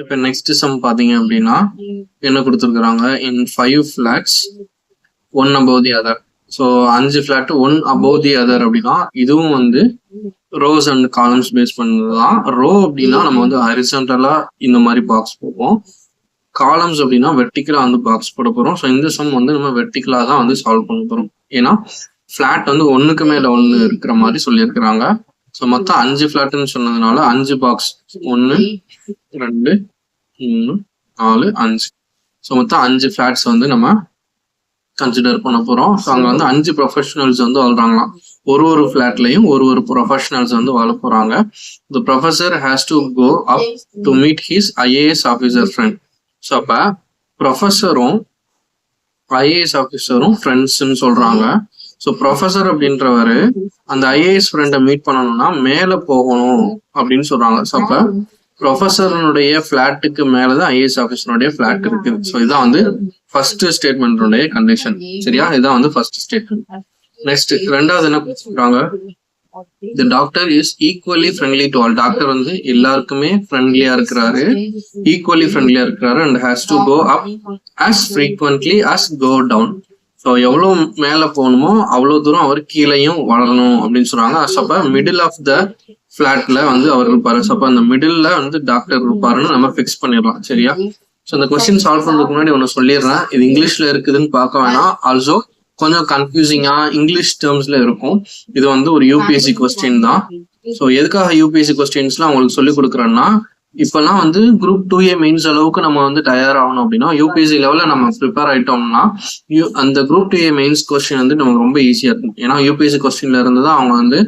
இப்ப next sum பாத்தீங்க அப்படின்னா என்ன கொடுத்துருக்காங்க, in 5 flats 1 above the other. So 5 flat 1 above the other அப்படின்னா இதுவும் வந்து ரோஸ் அண்ட் காலம்ஸ் பேஸ் பண்ணதுதான். ரோ அப்படின்னா நம்ம வந்து ஹரிசான்டலா இந்த மாதிரி பாக்ஸ் போடுவோம், காலம்ஸ் அப்படின்னா வெர்டிக்கலா வந்து பாக்ஸ் போட போறோம். ஸோ இந்த சம் வந்து நம்ம வெர்டிக்கலா தான் வந்து சால்வ் பண்ண போறோம். ஏன்னா ஃபிளாட் வந்து ஒண்ணுக்கு மேல ஒண்ணு இருக்கிற மாதிரி சொல்லியிருக்கிறாங்க. ஸோ மொத்தம் 5 ஃபிளாட்னு சொன்னதுனால 5 பாக்ஸ் 1 2 3 4 5. ஸோ மொத்தம் 5 ஃபிளாட்ஸ் வந்து நம்ம கன்சிடர் பண்ண போறோம். ஸோ அங்க வந்து 5 ப்ரொஃபஷனல்ஸ் வந்து வாழ்றாங்களாம். ஒரு ஃபிளாட்லயும் ஒரு ப்ரொஃபஷனல்ஸ் வந்து வாழ போறாங்க. The professor has to go up to meet his IAS officer friend. So அப்ப ப்ரொஃபஸரும் IAS ஆஃபீஸரும் ஃப்ரெண்ட்ஸ்ன்னு சொல்றாங்க. ஸோ ப்ரொஃபசர் அப்படின்றவரு அந்த IAS ஃப்ரெண்டை மீட் பண்ணணும்னா மேல போகணும் அப்படின்னு சொல்றாங்க. ஸோ அப்ப ப்ரொஃபஸருடைய ஃபிளாட்டுக்கு மேலதான் IAS ஆஃபீஸருடைய ஃபிளாட் இருக்கு. ஸோ இதான் வந்து ஃபர்ஸ்ட் ஸ்டேட்மெண்ட்டுடைய கண்டிஷன். சரியா, இதான் வந்து ஃபர்ஸ்ட் ஸ்டேட்மெண்ட். நெக்ஸ்ட் ரெண்டாவது என்ன சொல்றாங்க, the doctor is equally friendly to all. Doctor வந்து எல்லாருக்குமே ஃப்ரெண்ட்லியா இருக்கிறாரு, ஈக்குவலி ஃப்ரெண்ட்லியா இருக்கிறாரு. And has to go up as frequently as go down. So எவ்வளவு மேல போகணுமோ அவ்வளவு தூரம் அவர் கீழையும் வளரணும் அப்படின்னு சொல்றாங்க. அப்ப மிடில் ஆஃப் த ஃபிளாட்ல வந்து அவர் இருப்பாரு. ஸோ அப்ப அந்த மிடில்ல வந்து டாக்டர் இருப்பாருன்னு நம்ம ஃபிக்ஸ் பண்ணிடலாம். சரியா, ஸோ இந்த கொஸ்டின் சால்வ் பண்றதுக்கு முன்னாடி ஒன்று சொல்லிடுறேன், இது இங்கிலீஷ்ல இருக்குதுன்னு பார்க்க வேணாம். ஆல்சோ கொஞ்சம் கன்ஃபியூசிங்கா இங்கிலீஷ் டேர்ம்ஸ்ல இருக்கும். இது வந்து ஒரு UPSC கொஸ்டின் தான். ஸோ எதுக்காக UPSC கொஸ்டின்ஸ்லாம் உங்களுக்கு சொல்லி கொடுக்குறேன்னா, இப்பெல்லாம் வந்து குரூப் 2A மெயின்ஸ் அளவுக்கு நம்ம வந்து தயாராகணும் அப்படின்னா UPSC லெவல்ல நம்ம ப்ரிப்பேர் ஆயிட்டோம்னா அந்த குரூப் 2A மெயின்ஸ் கொஸ்டின் வந்து நமக்கு ரொம்ப ஈஸியா இருக்கும். ஏன்னா UPSC கொஸ்டின்ல இருந்து தான் அவங்க வந்து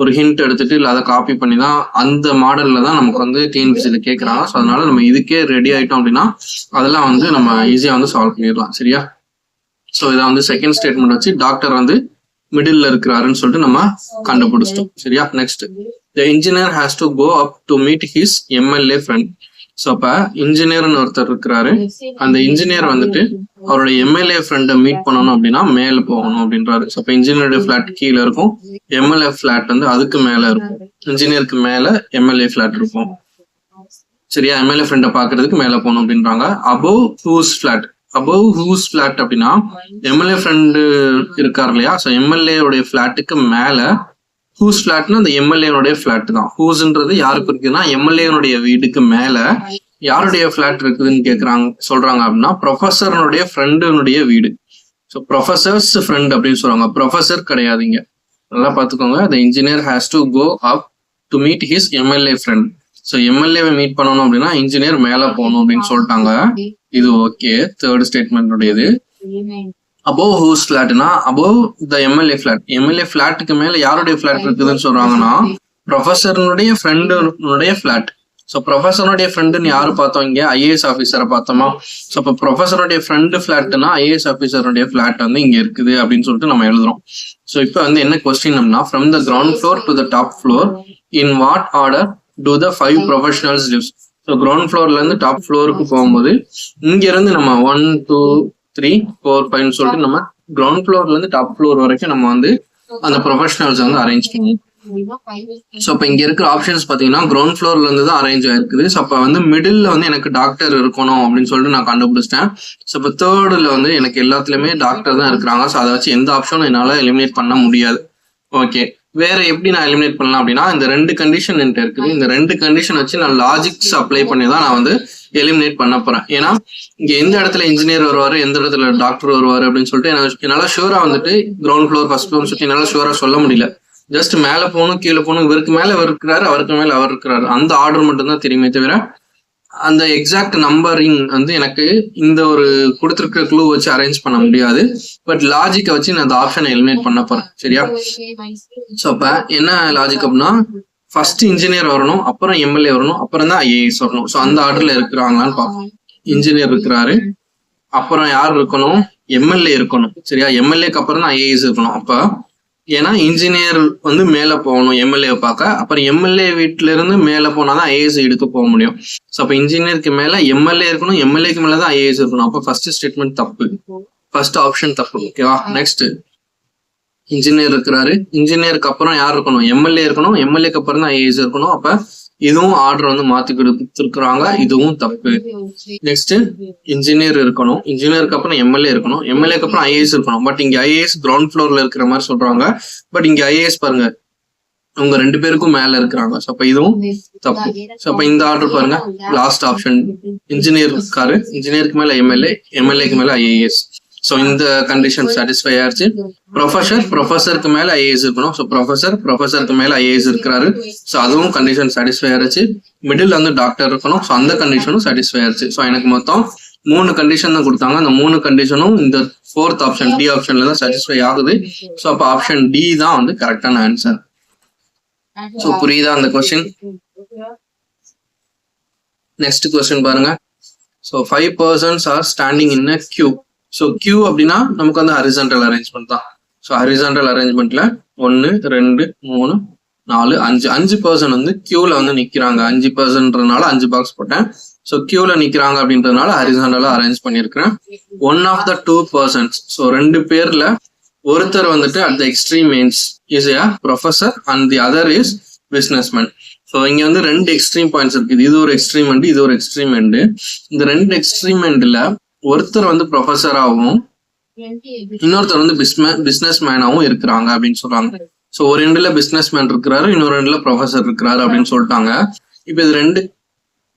ஒரு ஹிண்ட் எடுத்துட்டு இல்லை அதை காப்பி பண்ணி தான் அந்த மாடல்ல தான் நமக்கு வந்து TNPSCல கேட்கறாங்க. ஸோ அதனால நம்ம இதுக்கே ரெடி ஆயிட்டோம் அப்படின்னா அதெல்லாம் வந்து நம்ம ஈஸியா வந்து சால்வ் பண்ணிடலாம். சரியா, ஸோ இதை வந்து செகண்ட் ஸ்டேட்மெண்ட் வச்சு டாக்டர் வந்து மிடில் இருக்கிறாருன்னு சொல்லிட்டு நம்ம கண்டுபிடிச்சிட்டோம். சரியா, next the engineer has to go up to meet his MLA friend. So அப்ப இன்ஜினியர்னு ஒருத்தர் இருக்கிறாரு, அந்த இன்ஜினியர் வந்துட்டு அவருடைய MLA ஃப்ரெண்டை மீட் பண்ணணும் அப்படின்னா மேல போகணும் அப்படின்றாரு. ஸோ அப்ப இன்ஜினியருடைய ஃபிளாட் கீழே இருக்கும், MLA ஃபிளாட் வந்து அதுக்கு மேல இருக்கும். இன்ஜினியருக்கு மேல MLA ஃபிளாட் இருக்கும். சரியா, MLA ஃப்ரெண்டை பாக்குறதுக்கு மேல போகணும் அப்படின்றாங்க. Above whose flat. Above whose flat அப்படின்னா MLA ஃப்ரெண்டு இருக்காரு இல்லையா, ஸோ MLA உடைய ஃபிளாட்டுக்கு மேல ஹூஸ் ஃபிளாட்னா அந்த MLA ஃபிளாட் தான். ஹூஸ்ன்றது யாருக்கு இருக்குதுன்னா MLA வீட்டுக்கு மேல யாருடைய ஃபிளாட் இருக்குதுன்னு சொல்றாங்க அப்படின்னா ப்ரொஃபஸருடைய ஃப்ரெண்டுனுடைய வீடு. ஸோ ப்ரொஃபசர்ஸ் ஃப்ரெண்ட் அப்படின்னு சொல்றாங்க, ப்ரொஃபசர் கிடையாதுங்க. நல்லா பார்த்துக்கோங்க. The engineer has to go up to meet his MLA friend. So MLA meet பண்ணணும் அப்படின்னா இன்ஜினியர் மேல போகணும் அப்படின்னு சொல்லிட்டாங்க. இது okay. Third statement above whose ஃபிளாட்னா above the MLA flat. MLA ஃபிளாட்டுக்கு மேல யாருடைய ஃபிளாட் இருக்குதுன்னு சொல்றாங்கன்னா ப்ரொஃபஸருடைய ஃப்ரெண்டுடைய ஃபிளாட். ஸோ ப்ரொஃபஸருடைய ஃப்ரெண்டுன்னு யாரு பார்த்தோம், இங்க IAS ஆஃபீஸரை பார்த்தோமா. ஸோ இப்போ ப்ரொஃபஸருடைய ஃப்ரெண்டு ஃபிளாட்னா IAS ஆஃபீஸருடைய ஃபிளாட் வந்து இங்க இருக்குது அப்படின்னு சொல்லிட்டு நம்ம எழுதுறோம். ஸோ இப்போ வந்து என்ன question, from the ground floor to the top floor in what order to the 5 professionals lives. So ground ஃப்ளோர்ல இருந்து டாப் ஃப்ளோருக்கு போகும்போது இங்க இருந்து நம்ம 1 2 3 4 5 சொல்லிட்டு நம்ம கிரவுண்ட் ஃப்ளோர்ல இருந்து டாப் ஃப்ளோர் வரைக்கும் நம்ம வந்து அந்த ப்ரொஃபஷனல்ஸ் வந்து அரேஞ்ச் பண்ணுவோம். ஸோ இப்போ இங்க இருக்கிற ஆப்ஷன்ஸ் பாத்தீங்கன்னா கிரவுண்ட் ஃப்ளோர்ல இருந்து தான் அரேஞ்ச் ஆயிருக்குது. ஸோ அப்போ வந்து மிடில் வந்து எனக்கு டாக்டர் இருக்கணும் அப்படின்னு சொல்லிட்டு நான் கண்டுபிடிச்சிட்டேன். ஸோ இப்போ தேர்ட்ல வந்து எனக்கு எல்லாத்துலயுமே டாக்டர் தான் இருக்கிறாங்க. ஸோ அதை வச்சு எந்த ஆப்ஷனும் என்னால எலிமினேட் பண்ண முடியாது. ஓகே, வேற எப்படி நான் எலிமினேட் பண்ணலாம் அப்படின்னா இந்த 2 கண்டிஷன் என்கிட்ட இருக்குது. இந்த 2 கண்டிஷன் வச்சு நான் லாஜிக்ஸ் அப்ளை பண்ணி தான் நான் வந்து எலிமினேட் பண்ண போறேன். ஏன்னா இங்க எந்த இடத்துல இன்ஜினியர் வருவாரு, எந்த இடத்துல டாக்டர் வருவாரு அப்படின்னு சொல்லிட்டு என்னால ஷூரா வந்துட்டு கிரவுண்ட் ஃப்ளோர் ஃபர்ஸ்ட் ஃப்ளோர் சொல்லி என்னால ஷூரா சொல்ல முடியல. ஜஸ்ட் மேல போகணும் கீழே போகணும், இவருக்கு மேல அவர் இருக்கிறாரு அவருக்கு மேல அவர் இருக்கிறாரு, அந்த ஆர்டர் மட்டும் தான் தெரியுமே தவிர அந்த எக்ஸாக்ட் நம்பரிங் வந்து எனக்கு இந்த ஒரு கொடுத்துருக்க க்ளூ வச்சு அரேஞ்ச் பண்ண முடியாது. பட் லாஜிக்கை வச்சு நான் அந்த ஆப்ஷனை எலிமினேட் பண்ண போறேன். சரியா, ஸோ அப்ப என்ன லாஜிக் அப்படின்னா ஃபர்ஸ்ட் இன்ஜினியர் வரணும், அப்புறம் MLA வரணும், அப்புறம் தான் IAS வரணும். ஸோ அந்த ஆர்டர்ல இருக்கிறாங்களான்னு பார்ப்போம். இன்ஜினியர் இருக்கிறாரு, அப்புறம் யார் இருக்கணும், MLA இருக்கணும். சரியா, MLAக்கு அப்புறம் தான் IAS இருக்கணும். அப்ப ஏன்னா இன்ஜினியர் வந்து மேல போகணும் MLA பார்க்க, அப்புறம் MLA வீட்டுல இருந்து மேல போனாதான் IAS எடுக்க போக முடியும். ஸோ அப்ப இன்ஜினியருக்கு மேல MLA இருக்கணும், MLAக்கு மேலதான் IAS இருக்கணும். அப்ப ஃபர்ஸ்ட் ஸ்டேட்மெண்ட் தப்பு, ஃபர்ஸ்ட் ஆப்ஷன் தப்பு. ஓகேவா, நெக்ஸ்ட் இன்ஜினியர் இருக்கிறாரு, இன்ஜினியருக்கு அப்புறம் யார் இருக்கணும், MLA இருக்கணும், MLAக்கு அப்புறம் தான் IAS இருக்கணும். அப்ப இதுவும் ஆர்டர் வந்து மாத்தி கொடுத்துருக்குறாங்க, இதுவும் தப்பு. நெக்ஸ்ட் இன்ஜினியர் இருக்கணும், இன்ஜினியருக்கு அப்புறம் எம்எல்ஏ இருக்கணும், எம்எல்ஏக்கு அப்புறம் ஐஏஎஸ் இருக்கணும். பட் இங்க ஐஏஎஸ் கிரவுண்ட் ஃப்ளோர்ல இருக்கிற மாதிரி சொல்றாங்க. பட் இங்க ஐஏஎஸ் பாருங்க அவங்க 2 பேருக்கும் மேல இருக்கிறாங்க. ஸோ அப்ப இதுவும் தப்பு. ஸோ அப்ப இந்த ஆர்டர் பாருங்க, லாஸ்ட் ஆப்ஷன் இன்ஜினியர் இருக்காரு, இன்ஜினியருக்கு மேல எம்எல்ஏ, எம்எல்ஏக்கு மேல ஐஏஎஸ். ஸோ இந்த கண்டிஷன் சாட்டிஸ்ஃபை ஆயிடுச்சு. ப்ரொஃபஸருக்கு மேல ஐஏஎஸ் இருக்கணும். ஸோ ப்ரொஃபஸருக்கு மேல ஐஏஎஸ் இருக்கிறாரு. ஸோ அதுவும் கண்டிஷன் சாட்டிஸ்ஃபை ஆயிடுச்சு. மிடில் வந்து டாக்டர் இருக்கணும். ஸோ அந்த கண்டிஷனும் சாட்டிஸ்ஃபை ஆயிடுச்சு. ஸோ எனக்கு மொத்தம் 3 கண்டிஷன் தான் கொடுத்தாங்க. அந்த 3 கண்டிஷனும் இந்த 4th ஆப்ஷன் டி ஆப்ஷன்ல தான் சாட்டிஸ்ஃபை ஆகுது. ஸோ அப்ப ஆப்ஷன் டி தான் வந்து கரெக்டான ஆன்சர். ஸோ புரியுதா அந்த கொஸ்டின்? நெக்ஸ்ட் கொஸ்டின் பாருங்க. So 5 persons are standing in a queue. So queue அப்படின்னா நமக்கு வந்து ஹரிசாண்டல் அரேஞ்ச்மெண்ட் தான். ஸோ ஹரிசாண்டல் அரேஞ்ச்மெண்ட்ல 1 2 3 4 5 பர்சன் வந்து கியூல வந்து நிக்கிறாங்க. 5 பர்சன்றதுனால 5 பாக்ஸ் போட்டேன். ஸோ கியூல நிக்கிறாங்க அப்படின்றதுனால ஹரிசாண்டலா அரேஞ்ச் பண்ணியிருக்கிறேன். 1 of the 2 persons, ஸோ 2 பேர்ல ஒருத்தர் வந்துட்டு at the extreme ends is a professor and the other is businessman. So இங்க வந்து 2 எக்ஸ்ட்ரீம் பாயிண்ட்ஸ் இருக்குது. இது ஒரு எக்ஸ்ட்ரீம் எண்டு, இது ஒரு எக்ஸ்ட்ரீம் எண்டு. இந்த 2 எக்ஸ்ட்ரீம் எண்டுல ஒருத்தர் வந்து ப்ரொஃபஸராகவும் இன்னொருத்தர் வந்து பிசினஸ் மேனாவும் இருக்கிறாங்க அப்படின்னு சொல்றாங்க. ஸோ ஒரு எண்டுல பிசினஸ் மேன் இருக்கிறாரு, இன்னொரு எண்டுல ப்ரொஃபஸர் இருக்கிறாரு அப்படின்னு சொல்லிட்டாங்க. இப்ப இது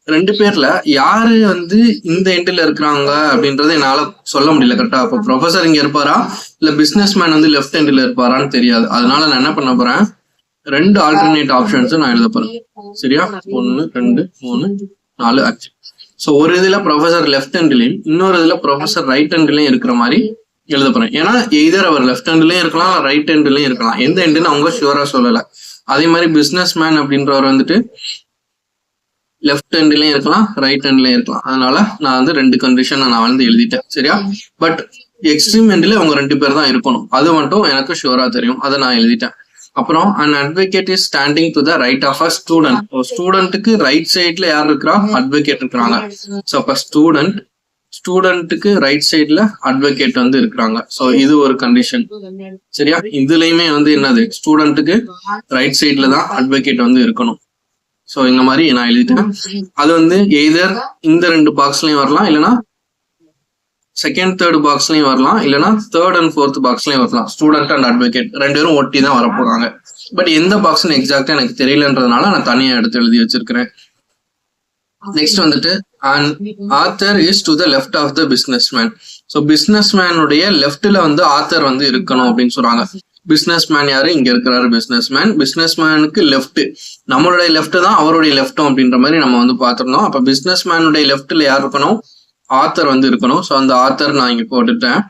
ரெண்டு பேர்ல யாரு வந்து இந்த எண்டுல இருக்கிறாங்க அப்படின்றத என்னால சொல்ல முடியல கரெக்டா. அப்போ ப்ரொஃபஸர் இங்க இருப்பாரா இல்ல பிசினஸ் மேன் வந்து லெஃப்ட் எண்டுல இருப்பாரான்னு தெரியாது. அதனால நான் என்ன பண்ண போறேன், 2 ஆல்டர்னேட் ஆப்ஷன்ஸ் நான் எழுத போறேன். சரியா? 1 2 3 4 5. ஸோ ஒரு இதுல ப்ரொஃபஸர் லெஃப்ட் ஹேண்ட்லயும் இன்னொரு இதுல ப்ரொஃபஸர் ரைட் ஹேண்ட்லயும் இருக்கிற மாதிரி எழுத போறேன். ஏன்னா எய்தர் அவர் லெஃப்ட் ஹேண்ட்லயும் இருக்கலாம், ரைட் ஹேண்ட்லயும் இருக்கலாம். எந்த ஹேண்டுன்னு அவங்க ஷுவரா சொல்லல. அதே மாதிரி பிசினஸ் மேன் அப்படின்றவர் வந்துட்டு லெஃப்ட் ஹேண்ட்லயும் இருக்கலாம், ரைட் ஹேண்ட்லயும் இருக்கலாம். அதனால நான் வந்து 2 கண்டிஷன் நான் வந்து எழுதிட்டேன். சரியா? பட் எக்ஸ்ட்ரீம் ஹேண்ட்ல அவங்க 2 பேர் தான் இருக்கணும், அது மட்டும் எனக்கு ஷுவரா தெரியும். அதை நான் எழுதிட்டேன். அப்புறம் an advocate is standing to the right of a student. ஸ்டூடெண்ட்டுக்கு ரைட் சைட்ல யார் இருக்கிறா? அட்வொகேட் இருக்கிறாங்க. ஸோ அப்ப ஸ்டூடெண்ட்டுக்கு ரைட் சைட்ல அட்வொகேட் வந்து இருக்கிறாங்க. ஸோ இது ஒரு கண்டிஷன். சரியா? இதுலயுமே வந்து என்னது, ஸ்டூடெண்ட்டுக்கு ரைட் சைட்ல தான் அட்வொகேட் வந்து இருக்கணும். ஸோ இந்த மாதிரி நான் எழுதிட்டேன். அது வந்து எய்தர் இந்த 2 பாக்ஸ்லயும் வரலாம், இல்லைன்னா செகண்ட் தேர்ட் பாக்ஸ்லயும் வரலாம், இல்லைன்னா 3rd and 4th பாக்ஸ்லயும் வரலாம். ஸ்டூடெண்ட் அண்ட் அட்வொகேட் 2 பேரும் ஒட்டி தான் வரப்போறாங்க. பட் எந்த பாக்ஸ்னு எக்ஸாக்டா எனக்கு தெரியலன்றதுனால நான் தனியா எடுத்து எழுதி வச்சிருக்கிறேன். நெக்ஸ்ட் வந்துட்டு author is to the left of the businessman. So business மேனுடைய லெஃப்ட்ல வந்து ஆத்தர் வந்து இருக்கணும் அப்படின்னு சொல்றாங்க. பிசினஸ் மேன் யாரு? இங்க இருக்கிறாரு பிசினஸ் மேன். பிசினஸ் மேனுக்கு லெஃப்ட், நம்மளுடைய லெஃப்ட் தான் அவருடைய லெஃப்டும் அப்படின்ற மாதிரி நம்ம வந்து பாத்துருந்தோம். அப்ப பிசினஸ் மேனுடைய லெஃப்ட்ல யார் இருக்கணும்? ஆத்தர் வந்து இருக்கணும். ஸோ அந்த ஆத்தர் நான் இங்க போட்டுட்டேன்.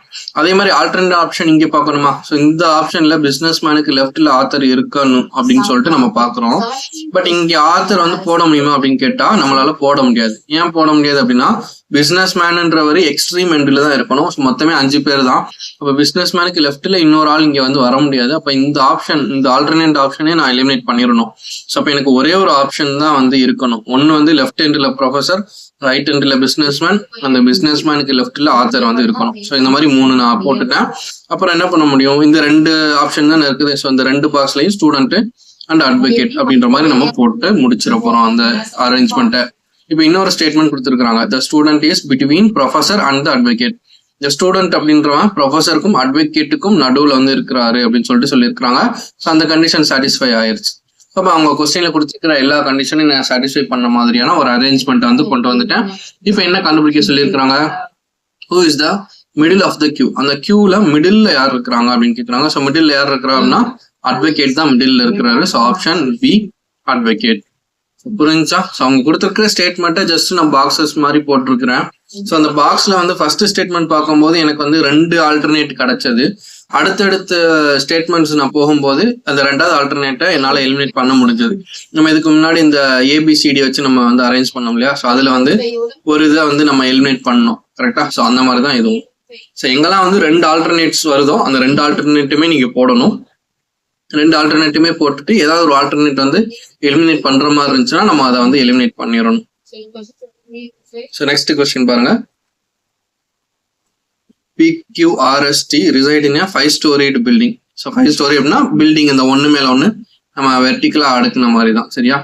அதே மாதிரி ஆல்டர்னேட் ஆப்ஷன் இங்க பாக்கணுமா? ஸோ இந்த ஆப்ஷன்ல பிசினஸ் மேனுக்கு லெஃப்ட்ல ஆத்தர் இருக்கணும் அப்படின்னு சொல்லிட்டு நம்ம பாக்குறோம். பட் இங்க ஆத்தர் வந்து போட முடியுமா அப்படின்னு கேட்டா நம்மளால போட முடியாது. ஏன் போட முடியாது அப்படின்னா பிசினஸ் மேன்ன்றவர் எக்ஸ்ட்ரீம் எண்ட்ல தான் இருக்கணும். ஸோ மொத்தமே 5 பேர் தான். அப்ப பிசினஸ் மேனுக்கு லெஃப்ட்ல இன்னொரு ஆள் இங்க வந்து வர முடியாது. அப்ப இந்த ஆப்ஷன், இந்த ஆல்டர்னேட் ஆப்ஷனே நான் எலிமினேட் பண்ணிடணும். ஸோ அப்ப எனக்கு ஒரே ஒரு ஆப்ஷன் தான் வந்து இருக்கணும். ஒன்னு வந்து லெஃப்ட் ஹேண்ட்ல ப்ரொஃபஸர், ரைட் ஹேண்ட்ல பிசினஸ் மேன், அந்த பிசினஸ் மேனுக்கு லெஃப்ட்ல ஆத்தர் வந்து இருக்கணும். ஸோ இந்த மாதிரி 3 நான் போட்டுட்டேன். அப்புறம் என்ன பண்ண முடியும், இந்த 2 ஆப்ஷன் தான் இருக்குது. ஸோ இந்த 2 பாக்ஸ்லயும் ஸ்டூடெண்ட் அண்ட் அட்வொகேட் அப்படின்ற மாதிரி நம்ம போட்டு முடிச்சிட போறோம் அந்த அரேஞ்ச்மெண்ட்டை. இப்போ இன்னொரு ஸ்டேட்மெண்ட் கொடுத்துருக்காங்க, the student is between professor and the advocate. இந்த ஸ்டூடெண்ட் அப்படின்றவன் ப்ரொஃபஸருக்கும் அட்வொகேட்டுக்கும் நடுவில் வந்து இருக்கிறாரு அப்படின்னு சொல்லிட்டு சொல்லியிருக்காங்க. ஸோ அந்த கண்டிஷன் சாட்டிஸ்ஃபை ஆயிருச்சு. அப்போ அவங்க கொஸ்டின்ல கொடுத்துருக்கிற எல்லா கண்டிஷனையும் நான் சாட்டிஸ்ஃபை பண்ண மாதிரியான ஒரு அரேஞ்ச்மெண்ட் வந்து கொண்டு வந்துட்டேன். இப்போ என்ன கண்டுபிடிக்க சொல்லியிருக்காங்க, who is the middle of the queue. அந்த கியூல மிடில் யார் இருக்கிறாங்க அப்படின்னு கேட்குறாங்க. ஸோ மிடில் யார் இருக்கிறாருன்னா அட்வொகேட் தான் மிடில் இருக்கிறாரு. So option B advocate. புரிஞ்சா? ஸோ அவங்க கொடுத்துருக்கிற ஸ்டேட்மெண்ட்டை ஜஸ்ட் நான் பாக்ஸஸ் மாதிரி போட்டிருக்கிறேன். ஸோ அந்த பாக்ஸ்ல வந்து ஃபர்ஸ்ட் ஸ்டேட்மெண்ட் பார்க்கும்போது எனக்கு வந்து 2 ஆல்டர்னேட் கிடைச்சது. அடுத்தடுத்த ஸ்டேட்மெண்ட்ஸ் நான் போகும்போது அந்த 2வது ஆல்டர்னேட்டை என்னால் எலிமினேட் பண்ண முடிஞ்சது. நம்ம இதுக்கு முன்னாடி இந்த ஏபிசிடி வச்சு நம்ம வந்து அரேஞ்ச் பண்ணோம் இல்லையா? ஸோ அதுல வந்து ஒரு இதை வந்து நம்ம எலிமினேட் பண்ணோம். கரெக்டா? ஸோ அந்த மாதிரி தான் இதுவும். ஸோ எங்கெல்லாம் வந்து 2 ஆல்டர்னேட்ஸ் வருதோ அந்த 2 ஆல்டர்னேட்டுமே நீங்க போடணும். 2 ஆல்டர்னேட்டுமே போட்டுட்டு ஏதாவது ஒரு ஆல்டர்னேட் வந்து எலிமினேட் பண்ற மாதிரி இருந்துச்சுன்னா நம்ம அதை வந்து எலிமினேட் பண்ணிடணும். ஸோ நெக்ஸ்ட் கொஸ்டின் பாருங்க. PQRST reside in a 5-storied building. So 5 story அப்படின்னா பில்டிங் இந்த ஒன்று மேல ஒன்று நம்ம வெர்டிக்கலா அடுக்குன மாதிரி தான். சரியா?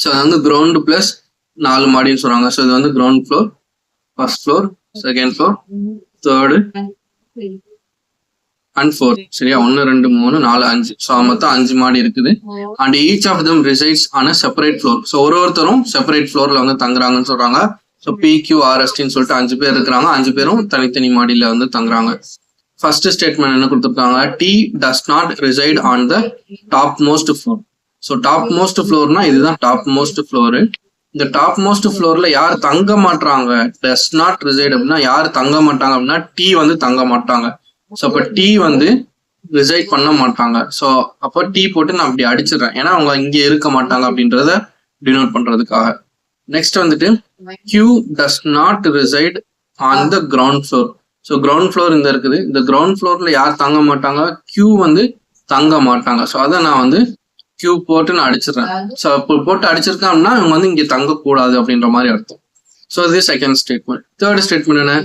ஸோ அது வந்து கிரவுண்ட் பிளஸ் 4 மாடின்னு சொல்றாங்க. ஸோ இது வந்து ground floor, first floor, second floor, third and fourth. சரியா? 1 2 3 4 5. ஸோ மொத்தம் 5 மாடி இருக்குது. And each of them resides on a separate floor. So ஒருத்தரும் செப்பரேட் ஃப்ளோர்ல வந்து தங்குறாங்கன்னு சொல்றாங்க. ஸோ PQRSTன்னு சொல்லிட்டு 5 பேர் இருக்கிறாங்க. 5 பேரும் தனித்தனி மாடியில வந்து தங்குறாங்க. ஃபர்ஸ்ட் ஸ்டேட்மெண்ட் என்ன கொடுத்துருக்காங்க? T does not reside on the topmost floor. So topmost ஃப்ளோர்னா இதுதான் டாப் மோஸ்ட் ஃப்ளோரு. இந்த டாப் மோஸ்ட் ஃப்ளோர்ல யார் தங்க மாட்டாங்க? டஸ் நாட் ரிசைட் அப்படின்னா யார் தங்க மாட்டாங்க அப்படின்னா T வந்து தங்க மாட்டாங்க. ஸோ அப்போ T வந்து ரிசைட் பண்ண மாட்டாங்க. ஸோ அப்போ T போட்டு நான் அப்படி அடிச்சிடறேன், ஏன்னா அவங்க இங்கே இருக்க மாட்டாங்க அப்படின்றத டினோட் பண்றதுக்காக. நெக்ஸ்ட் வந்துட்டு Q does not reside on the ground floor. So ground floor இந்த இருக்குது. இந்த கிரவுண்ட் ஃப்ளோர்ல யார் தங்க மாட்டாங்க? Q வந்து தங்க மாட்டாங்க. ஸோ அதை நான் வந்து Q போட்டு நான் அடிச்சிடறேன். ஸோ அப்போ போட்டு அடிச்சிருக்கேன் அப்படின்னா இவங்க வந்து இங்கே தங்கக்கூடாது அப்படின்ற மாதிரி அர்த்தம். ஸோ இது செகண்ட் ஸ்டேட்மெண்ட். தேர்ட் ஸ்டேட்மெண்ட் என்ன?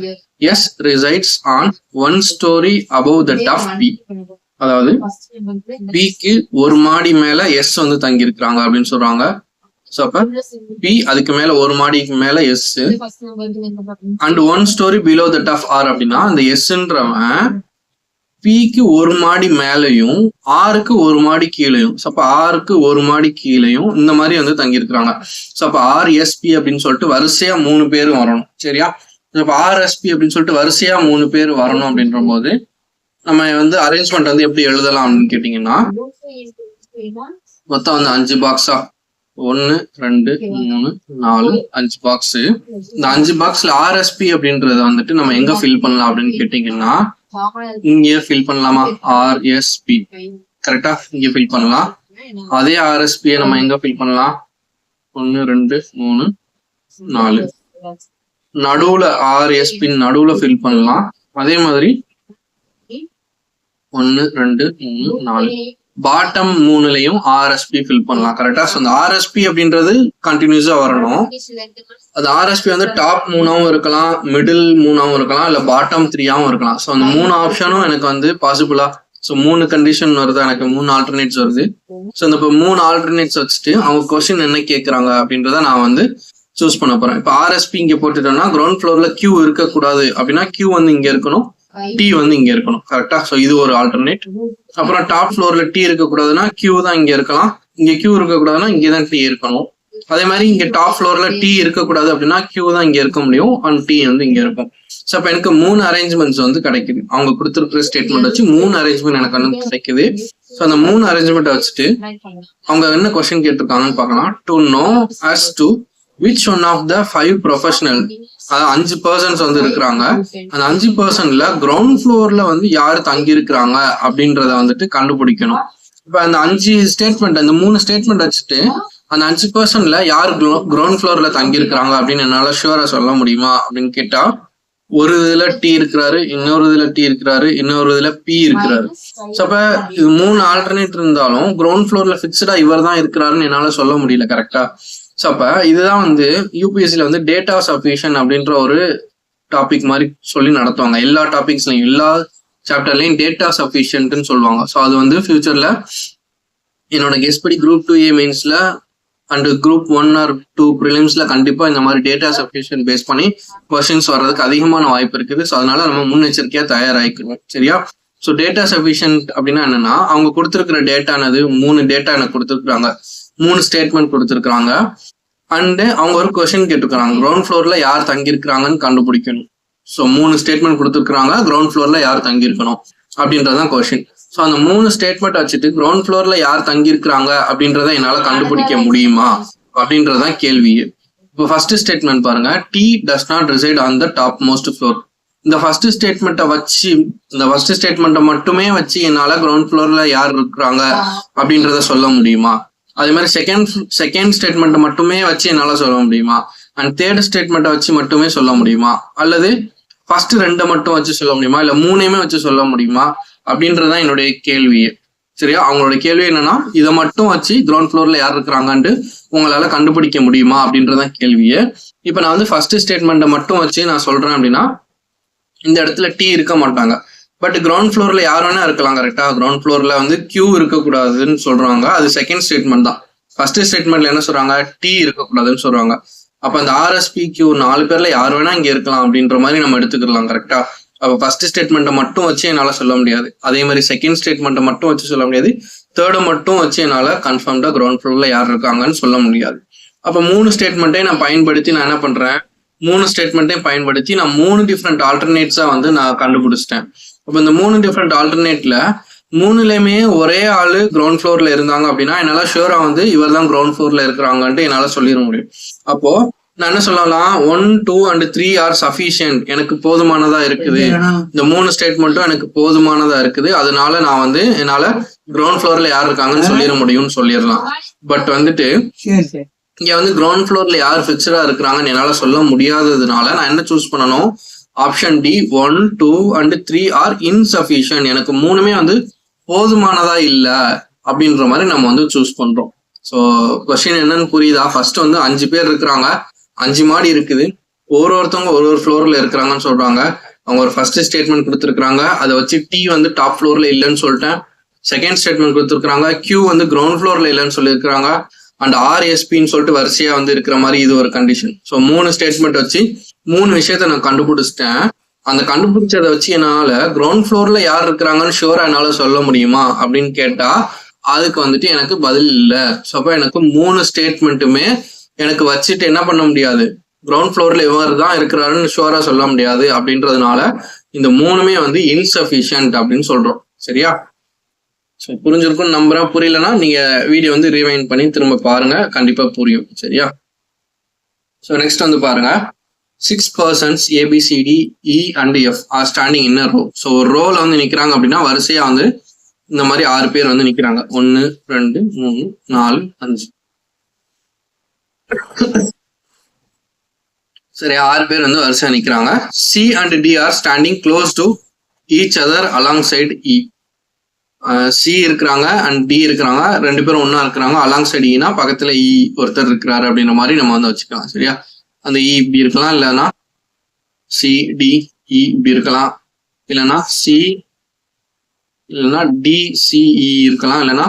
S resides on 1 story above the top P. அதாவது Pக்கு ஒரு மாடி மேல S வந்து தங்கி இருக்கிறாங்க அப்படின்னு சொல்றாங்க. ஸோ அப்ப P அதுக்கு மேல ஒரு மாடிக்கு மேல S and 1 story below the top R அப்படின்னா அந்த Sன்றவன் Pக்கு ஒரு மாடி மேலையும் Rக்கு ஒரு மாடி கீழையும், ஸோ அப்ப Rக்கு ஒரு மாடி கீழையும் இந்த மாதிரி வந்து தங்கி இருக்கிறாங்க. ஸோ அப்ப RSP அப்படின்னு சொல்லிட்டு வரிசையா 3 பேரும் வரணும். சரியா? இப்போ RSP அப்படின்னு சொல்லிட்டு வரிசையா 3 பேர் வரணும் அப்படின்ற போது நம்ம வந்து அரேஞ்ச்மெண்ட் வந்து எப்படி எழுதலாம் அப்படின்னு கேட்டீங்கன்னா, மொத்தம் வந்து 5 பாக்ஸா 1 2 3 4 5 பாக்ஸ். இந்த 5 பாக்ஸ்ல RSP அப்படின்றத வந்துட்டு நம்ம எங்க ஃபில் பண்ணலாம் அப்படின்னு கேட்டீங்கன்னா, இங்கே ஃபில் பண்ணலாமா? RSP கரெக்டா இங்க ஃபில் பண்ணலாம். அதே RSP நம்ம எங்க ஃபில் பண்ணலாம்? 1 2 3 4 நடுவுல RSP நடுவுல ஃபில் பண்ணலாம். அதே மாதிரி 1 2 3 4 பாட்டம் 3லயும் RSP ஃபில் பண்ணலாம். கரெக்டா? ஸோ அந்த RSP அப்படின்றது கண்டினியூஸா வரணும். அது RSP வந்து டாப் 3ஆவும் இருக்கலாம், மிடில் 3ஆவும் இருக்கலாம், இல்ல பாட்டம் 3ஆவும் இருக்கலாம். ஸோ அந்த 3 ஆப்ஷனும் எனக்கு வந்து பாசிபிளா. ஸோ 3 கண்டிஷன் வருது, எனக்கு 3 ஆல்டர்னேட்ஸ் வருது. ஸோ இந்த 3 ஆல்டர்னேட்ஸ் வச்சுட்டு அவங்க கொஸ்டின் என்ன கேட்கறாங்க அப்படின்றத நான் வந்து சூஸ் பண்ண போறேன். இப்போ RSP இங்க போட்டுட்டோம்னா கிரவுண்ட் ஃப்ளோர்ல Q இருக்கக்கூடாது அப்படின்னா Q வந்து இங்க இருக்கணும், T வந்து இங்க இருக்கணும். கரெக்டா? ஸோ இது ஒரு ஆல்டர்னேட். அப்புறம் டாப் ஃப்ளோர்ல T இருக்கக்கூடாதுன்னா Q தான் இங்க இருக்கலாம், இங்க Q இருக்கக்கூடாதுன்னா இங்கதான் T இருக்கணும். அதே மாதிரி இங்க டாப் ஃப்ளோர்ல T இருக்கக்கூடாது அப்படின்னா Q தான் இங்க இருக்க முடியும், அண்ட் T வந்து இங்க இருக்கும். ஸோ அப்ப எனக்கு 3 அரேஞ்ச்மெண்ட்ஸ் வந்து கிடைக்குது. அவங்க கொடுத்துருக்கிற ஸ்டேட்மெண்ட் வச்சு 3 அரேஞ்ச்மெண்ட் எனக்கு வந்து கிடைக்குது. ஸோ அந்த 3 அரேஞ்ச்மெண்ட் வச்சுட்டு அவங்க என்ன கொஸ்டின் கேட்டிருக்காங்கன்னு பார்க்கலாம். To know as to which one of the 5 professional, அதாவது 5 பர்சன்ஸ் வந்து இருக்கிறாங்க, அந்த 5 பர்சன்ட்ல கிரவுண்ட் ஃப்ளோர்ல வந்து யாரு தங்கி இருக்கிறாங்க அப்படின்றத வந்துட்டு கண்டுபிடிக்கணும். இப்ப அந்த 5 ஸ்டேட்மெண்ட், அந்த 3 ஸ்டேட்மெண்ட் வச்சுட்டு அந்த 5 பர்சன்ட்ல யாரு கிரவுண்ட் ஃப்ளோர்ல தங்கி இருக்கிறாங்க அப்படின்னு என்னால ஷுவரா சொல்ல முடியுமா அப்படின்னு கேட்டா, ஒரு இதுல T இருக்கிறாரு, இன்னொரு இதுல T இருக்கிறாரு, இன்னொரு இதுல P இருக்கிறாரு. ஸோ அப்ப இது 3 ஆல்டர்னேட் இருந்தாலும் கிரவுண்ட் ஃப்ளோர்ல பிக்ஸ்டா இவர் தான் இருக்கிறாருன்னு என்னால சொல்ல முடியல. கரெக்டா? ஸோ அப்ப இதுதான் வந்து யூபிஎஸ்சில வந்து டேட்டா சஃபிஷியன்ட் அப்படின்ற ஒரு டாபிக் மாதிரி சொல்லி நடத்துவாங்க. எல்லா டாபிக்ஸ்லையும் எல்லா சாப்டர்லையும் டேட்டா சஃபிஷியன்ட்னு சொல்லுவாங்க. ஸோ அது வந்து ஃபியூச்சர்ல என்னோட கெஸ் படி குரூப் 2A மெயின்ஸ்ல அண்ட் குரூப் 1 or 2 ப்ரிலிம்ஸ்ல கண்டிப்பா இந்த மாதிரி டேட்டா சஃபிஷியன்ட் பேஸ் பண்ணி கொஸ்டின்ஸ் வர்றதுக்கு அதிகமான வாய்ப்பு இருக்குது. ஸோ அதனால நம்ம முன்னெச்சரிக்கையா தயாராகிக்கணும். சரியா? ஸோ டேட்டா சஃபிஷியன்ட் அப்படின்னா என்னன்னா, அவங்க கொடுத்துருக்கிற டேட்டானது 3 டேட்டா எனக்கு கொடுத்துருக்காங்க, 3 ஸ்டேட்மெண்ட் கொடுத்துருக்காங்க, அண்ட் அவங்க ஒரு கொஸ்டின் கேட்டுருக்காங்க, கிரவுண்ட் ஃப்ளோர்ல யார் தங்கியிருக்கிறாங்கன்னு கண்டுபிடிக்கணும். ஸோ 3 ஸ்டேட்மெண்ட் கொடுத்துருக்காங்க, கிரவுண்ட் ஃப்ளோர்ல யார் தங்கியிருக்கணும் அப்படின்றதான் கொஸ்டின். ஸோ அந்த 3 ஸ்டேட்மெண்ட் வச்சுட்டு கிரவுண்ட் ஃப்ளோர்ல யார் தங்கியிருக்கிறாங்க அப்படின்றத என்னால கண்டுபிடிக்க முடியுமா அப்படின்றதான் கேள்வி. இப்போ ஃபர்ஸ்ட் ஸ்டேட்மெண்ட் பாருங்க, T does not reside on the top most floor. இந்த ஃபர்ஸ்ட் ஸ்டேட்மெண்ட்டை வச்சு, இந்த ஃபர்ஸ்ட் ஸ்டேட்மெண்ட்டை மட்டுமே வச்சு என்னால கிரவுண்ட் ஃப்ளோர்ல யார் இருக்கிறாங்க அப்படின்றத சொல்ல முடியுமா? அதே மாதிரி செகண்ட் ஸ்டேட்மெண்ட்டை மட்டுமே வச்சு என்னால சொல்ல முடியுமா? அண்ட் தேர்ட் ஸ்டேட்மெண்ட்டை வச்சு மட்டுமே சொல்ல முடியுமா? அல்லது ஃபர்ஸ்ட் 2 மட்டும் வச்சு சொல்ல முடியுமா? இல்ல 3 வச்சு சொல்ல முடியுமா அப்படின்றதான் என்னுடைய கேள்வியே. சரியா? அவங்களோட கேள்வி என்னன்னா, இதை மட்டும் வச்சு கிரவுண்ட் ஃப்ளோர்ல யார் இருக்கிறாங்கன்ட்டு உங்களால கண்டுபிடிக்க முடியுமா அப்படின்றதான் கேள்வியே. இப்ப நான் வந்து ஃபர்ஸ்ட் ஸ்டேட்மெண்ட்டை மட்டும் வச்சு நான் சொல்றேன் அப்படின்னா, இந்த இடத்துல T இருக்க மாட்டாங்க. பட் கிரவுண்ட் ஃப்ளோர்ல யார் வேணா இருக்கலாம். கரெக்டா? கிரவுண்ட் ஃப்ளோர்ல வந்து Q இருக்கக்கூடாதுன்னு சொல்றாங்க. அது செகண்ட் ஸ்டேட்மெண்ட் தான். ஃபர்ஸ்ட் ஸ்டேட்மெண்ட்ல என்ன சொல்றாங்க, டி இருக்கக்கூடாதுன்னு சொல்றாங்க. அப்ப அந்த RSPQ 4 பேர்ல யார் வேணா இங்க இருக்கலாம் அப்படின்ற மாதிரி நம்ம எடுத்துக்கலாம். கரெக்டா? அப்ப ஃபர்ஸ்ட் ஸ்டேட்மெண்ட்டை மட்டும் வச்சு என்னால சொல்ல முடியாது. அதே மாதிரி செகண்ட் ஸ்டேட்மெண்ட்டை மட்டும் வச்சு சொல்ல முடியாது. தேர்டை மட்டும் வச்சு என்னால கன்ஃபார்ம்டா கிரவுண்ட் ஃப்ளோர்ல யார் இருக்காங்கன்னு சொல்ல முடியாது. அப்ப 3 ஸ்டேட்மெண்ட்டையும் நான் பயன்படுத்தி நான் என்ன பண்றேன், 3 ஸ்டேட்மெண்ட்டையும் பயன்படுத்தி நான் 3 டிஃப்ரெண்ட் ஆல்டர்னேட்ஸா வந்து நான் கண்டுபிடிச்சிட்டேன். அப்ப இந்த 3 டிஃப்ரெண்ட் ஆல்டர்னேட்ல 3லயுமே ஒரே ஆளு கிரவுண்ட் ஃப்ளோர்ல இருந்தாங்க அப்படின்னா என்னால ஷூரா வந்து இவர் தான் கிரவுண்ட் ஃப்ளோர்ல இருக்கிறாங்கன்ட்டு என்னால சொல்லிட முடியும். அப்போ நான் என்ன சொல்லலாம், 1, 2 and 3 ஆர் சஃபிஷியன்ட், எனக்கு போதுமானதா இருக்குது, இந்த 3 ஸ்டேட்மெண்ட்டும் எனக்கு போதுமானதா இருக்குது, அதனால நான் வந்து என்னால கிரவுண்ட் ஃப்ளோர்ல யார் இருக்காங்கன்னு சொல்லிட முடியும்னு சொல்லிடலாம். பட் வந்துட்டு இங்க வந்து கிரவுண்ட் ஃப்ளோர்ல யார் ஃபிக்ஸடா இருக்கிறாங்கன்னு என்னால சொல்ல முடியாததுனால நான் என்ன சூஸ் பண்ணணும், option D 1, 2 and 3 are insufficient, எனக்கு 3மே வந்து போதுமானதா இல்ல அப்படின்ற மாதிரி நம்ம வந்து சூஸ் பண்றோம். ஸோ கொஸ்டின் என்னன்னு புரியுதா? ஃபர்ஸ்ட் வந்து 5 பேர் இருக்கிறாங்க, 5 மாடி இருக்குது, ஒருத்தவங்க ஒரு ஃப்ளோர்ல இருக்கிறாங்கன்னு சொல்றாங்க. அவங்க ஒரு ஃபர்ஸ்ட் ஸ்டேட்மெண்ட் கொடுத்துருக்காங்க, அதை வச்சு டி வந்து டாப் ஃப்ளோர்ல இல்லைன்னு சொல்லிட்டேன். செகண்ட் ஸ்டேட்மெண்ட் கொடுத்துருக்காங்க, கியூ வந்து கிரவுண்ட் ஃப்ளோர்ல இல்லைன்னு சொல்லியிருக்காங்க, அண்ட் RSPன்னு சொல்லிட்டு வரிசையா வந்து இருக்கிற மாதிரி இது ஒரு கண்டிஷன். ஸோ 3 ஸ்டேட்மெண்ட் வச்சு 3 விஷயத்த நான் கண்டுபிடிச்சிட்டேன். அந்த கண்டுபிடிச்சதை வச்சு என்னால கிரவுண்ட் ஃப்ளோர்ல யார் இருக்கிறாங்கன்னு ஷூரா என்னால சொல்ல முடியுமா அப்படின்னு கேட்டா அதுக்கு வந்துட்டு எனக்கு பதில் இல்லை. ஸோ அப்போ எனக்கு 3 ஸ்டேட்மெண்ட்டுமே எனக்கு வச்சுட்டு என்ன பண்ண முடியாது, கிரவுண்ட் ஃப்ளோர்ல இவர் தான் இருக்கிறாருன்னு ஷூரா சொல்ல முடியாது. அப்படின்றதுனால இந்த 3மே வந்து இன்சஃபிஷியன்ட் அப்படின்னு சொல்றோம். சரியா? ஸோ புரிஞ்சிருக்கும் நம்புறேன். புரியலன்னா நீங்க வீடியோ வந்து ரீவைண்ட் பண்ணி திரும்ப பாருங்க, கண்டிப்பா புரியும். சரியா? ஸோ நெக்ஸ்ட் வந்து பாருங்க, 6 persons ABCD E and F are standing in a row. So ஒரு ரோல வந்து நிக்கிறாங்க அப்படின்னா வரிசையா வந்து இந்த மாதிரி 6 பேர் வந்து நிக்கிறாங்க. 1, 2, 3, 4, 5. சரி, 6 பேர் வந்து வரிசையா நிக்கிறாங்க. C and D are standing close to each other alongside E. C இருக்கிறாங்க அண்ட் D இருக்கிறாங்க, 2 பேரும் ஒன்னா இருக்கிறாங்க. அலாங்சைட் ஈனா பக்கத்துல E ஒருத்தர் இருக்கிறாரு அப்படின்ற மாதிரி நம்ம வந்து வச்சுக்கலாம். சரியா? அந்த E இப்படி இருக்கலாம், இல்லைன்னா C D E இப்படி இருக்கலாம், இல்லைன்னா C இல்லைன்னா D C E இருக்கலாம், இல்லைன்னா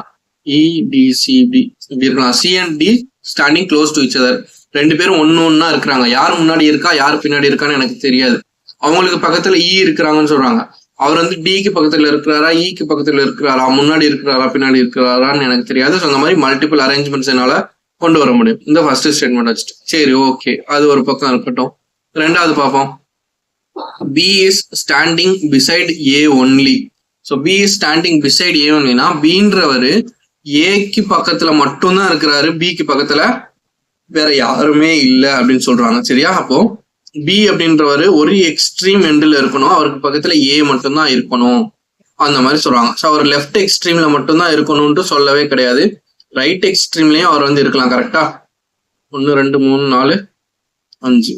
E D C இப்படி இருக்கலாம். C and D standing close to each other, 2 பேரும் ஒன்னா இருக்கிறாங்க. யார் முன்னாடி இருக்கா யார் பின்னாடி இருக்கான்னு எனக்கு தெரியாது. அவங்களுக்கு பக்கத்துல E இருக்கிறாங்கன்னு சொல்றாங்க. அவர் வந்து டிக்கு பக்கத்துல இருக்கிறாரா ஈக்கு பக்கத்துல இருக்கிறாரா முன்னாடி இருக்கிறாரா பின்னாடி இருக்கிறாரான்னு எனக்கு தெரியாது. ஸோ அந்த மாதிரி மல்டிபிள் அரேஞ்ச்மெண்ட்ஸ் என்னால கொண்டு வர முடியும் இந்த ஃபர்ஸ்ட் ஸ்டேட்மெண்ட் வச்சுட்டு. சரி, ஓகே, அது ஒரு பக்கம் இருக்கட்டும். ரெண்டாவது பார்ப்போம். B is standing beside A only. So B is standing beside A ஒன்லினா Bன்றவர் ஏக்கு பக்கத்துல மட்டும்தான் இருக்கிறாரு, பிக்கு பக்கத்துல வேற யாருமே இல்லை அப்படின்னு சொல்றாங்க. சரியா? அப்போ B அப்படின்றவர் ஒரு எக்ஸ்ட்ரீம் எண்டில் இருக்கணும், அவருக்கு பக்கத்துல A மட்டும்தான் இருக்கணும் அந்த மாதிரி சொல்றாங்க. ஸோ அவர் லெஃப்ட் எக்ஸ்ட்ரீம்ல மட்டும்தான் இருக்கணும்ட்டு சொல்லவே கிடையாது, ரைட் எக்ஸ்ட்ரீம்லயும் அவர் வந்து இருக்கலாம். கரெக்டா? 1, 2, 3, 4, 5.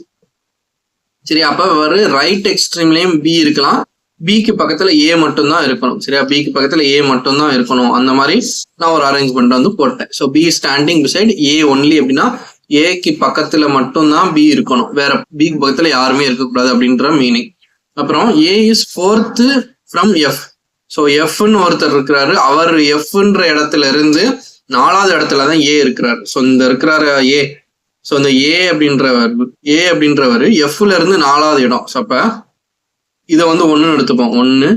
சரி, அப்ப அவர் ரைட் எக்ஸ்ட்ரீம்லயும் B இருக்கலாம், பிக்கு பக்கத்துல A மட்டும்தான் இருக்கணும். சரியா? பிக்கு பக்கத்துல A மட்டும்தான் இருக்கணும். அந்த மாதிரி நான் ஒரு அரேஞ்ச்மெண்ட் வந்து போட்டேன். So B standing beside A only அப்படின்னா ஏக்கு பக்கத்துல மட்டும்தான் B இருக்கணும், வேற பிக்கு பக்கத்துல யாருமே இருக்கக்கூடாது அப்படின்ற மீனிங். அப்புறம் A is 4th from F. So Fன்னு ஒருத்தர் இருக்கிறாரு, அவர் Fன்ற இடத்துல இருந்து 4வது இடத்துலதான் A இருக்கிறாரு. ஸோ இந்த இருக்கிறாரு A. ஸோ இந்த A அப்படின்றவர் Fல இருந்து 4வது இடம். ஸோ அப்ப இதை வந்து 1 எடுத்துப்போம். 1,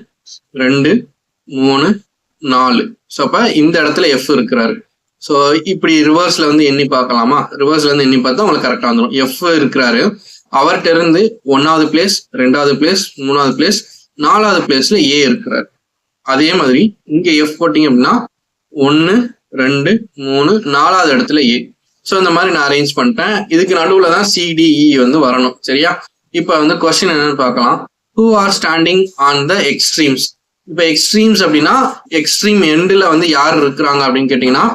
2, 3, 4. ஸோ அப்ப இந்த இடத்துல F இருக்கிறாரு. ஸோ இப்படி ரிவர்ஸ்ல வந்து எண்ணி பார்க்கலாமா? ரிவர்ஸ்ல இருந்து எண்ணி பார்த்தா உங்களுக்கு கரெக்டா வந்துடும். F இருக்கிறாரு, அவர்கிட்ட இருந்து 1வது பிளேஸ், 2வது பிளேஸ், 3வது பிளேஸ், 4வது பிளேஸ்ல A இருக்கிறாரு. அதே மாதிரி இங்க F போட்டீங்க அப்படின்னா 1, 2, 3, 4வது இடத்துல A. ஸோ இந்த மாதிரி நான் அரேஞ்ச் பண்ணிட்டேன். இதுக்கு நடுவுல தான் CDE வந்து வரணும். சரியா? இப்ப வந்து கொஸ்டின் என்னன்னு பார்க்கலாம். Who are standing on the extremes? இப்ப எக்ஸ்ட்ரீம்ஸ் அப்படின்னா எக்ஸ்ட்ரீம் எண்டில் வந்து யார் இருக்கிறாங்க அப்படின்னு கேட்டீங்கன்னா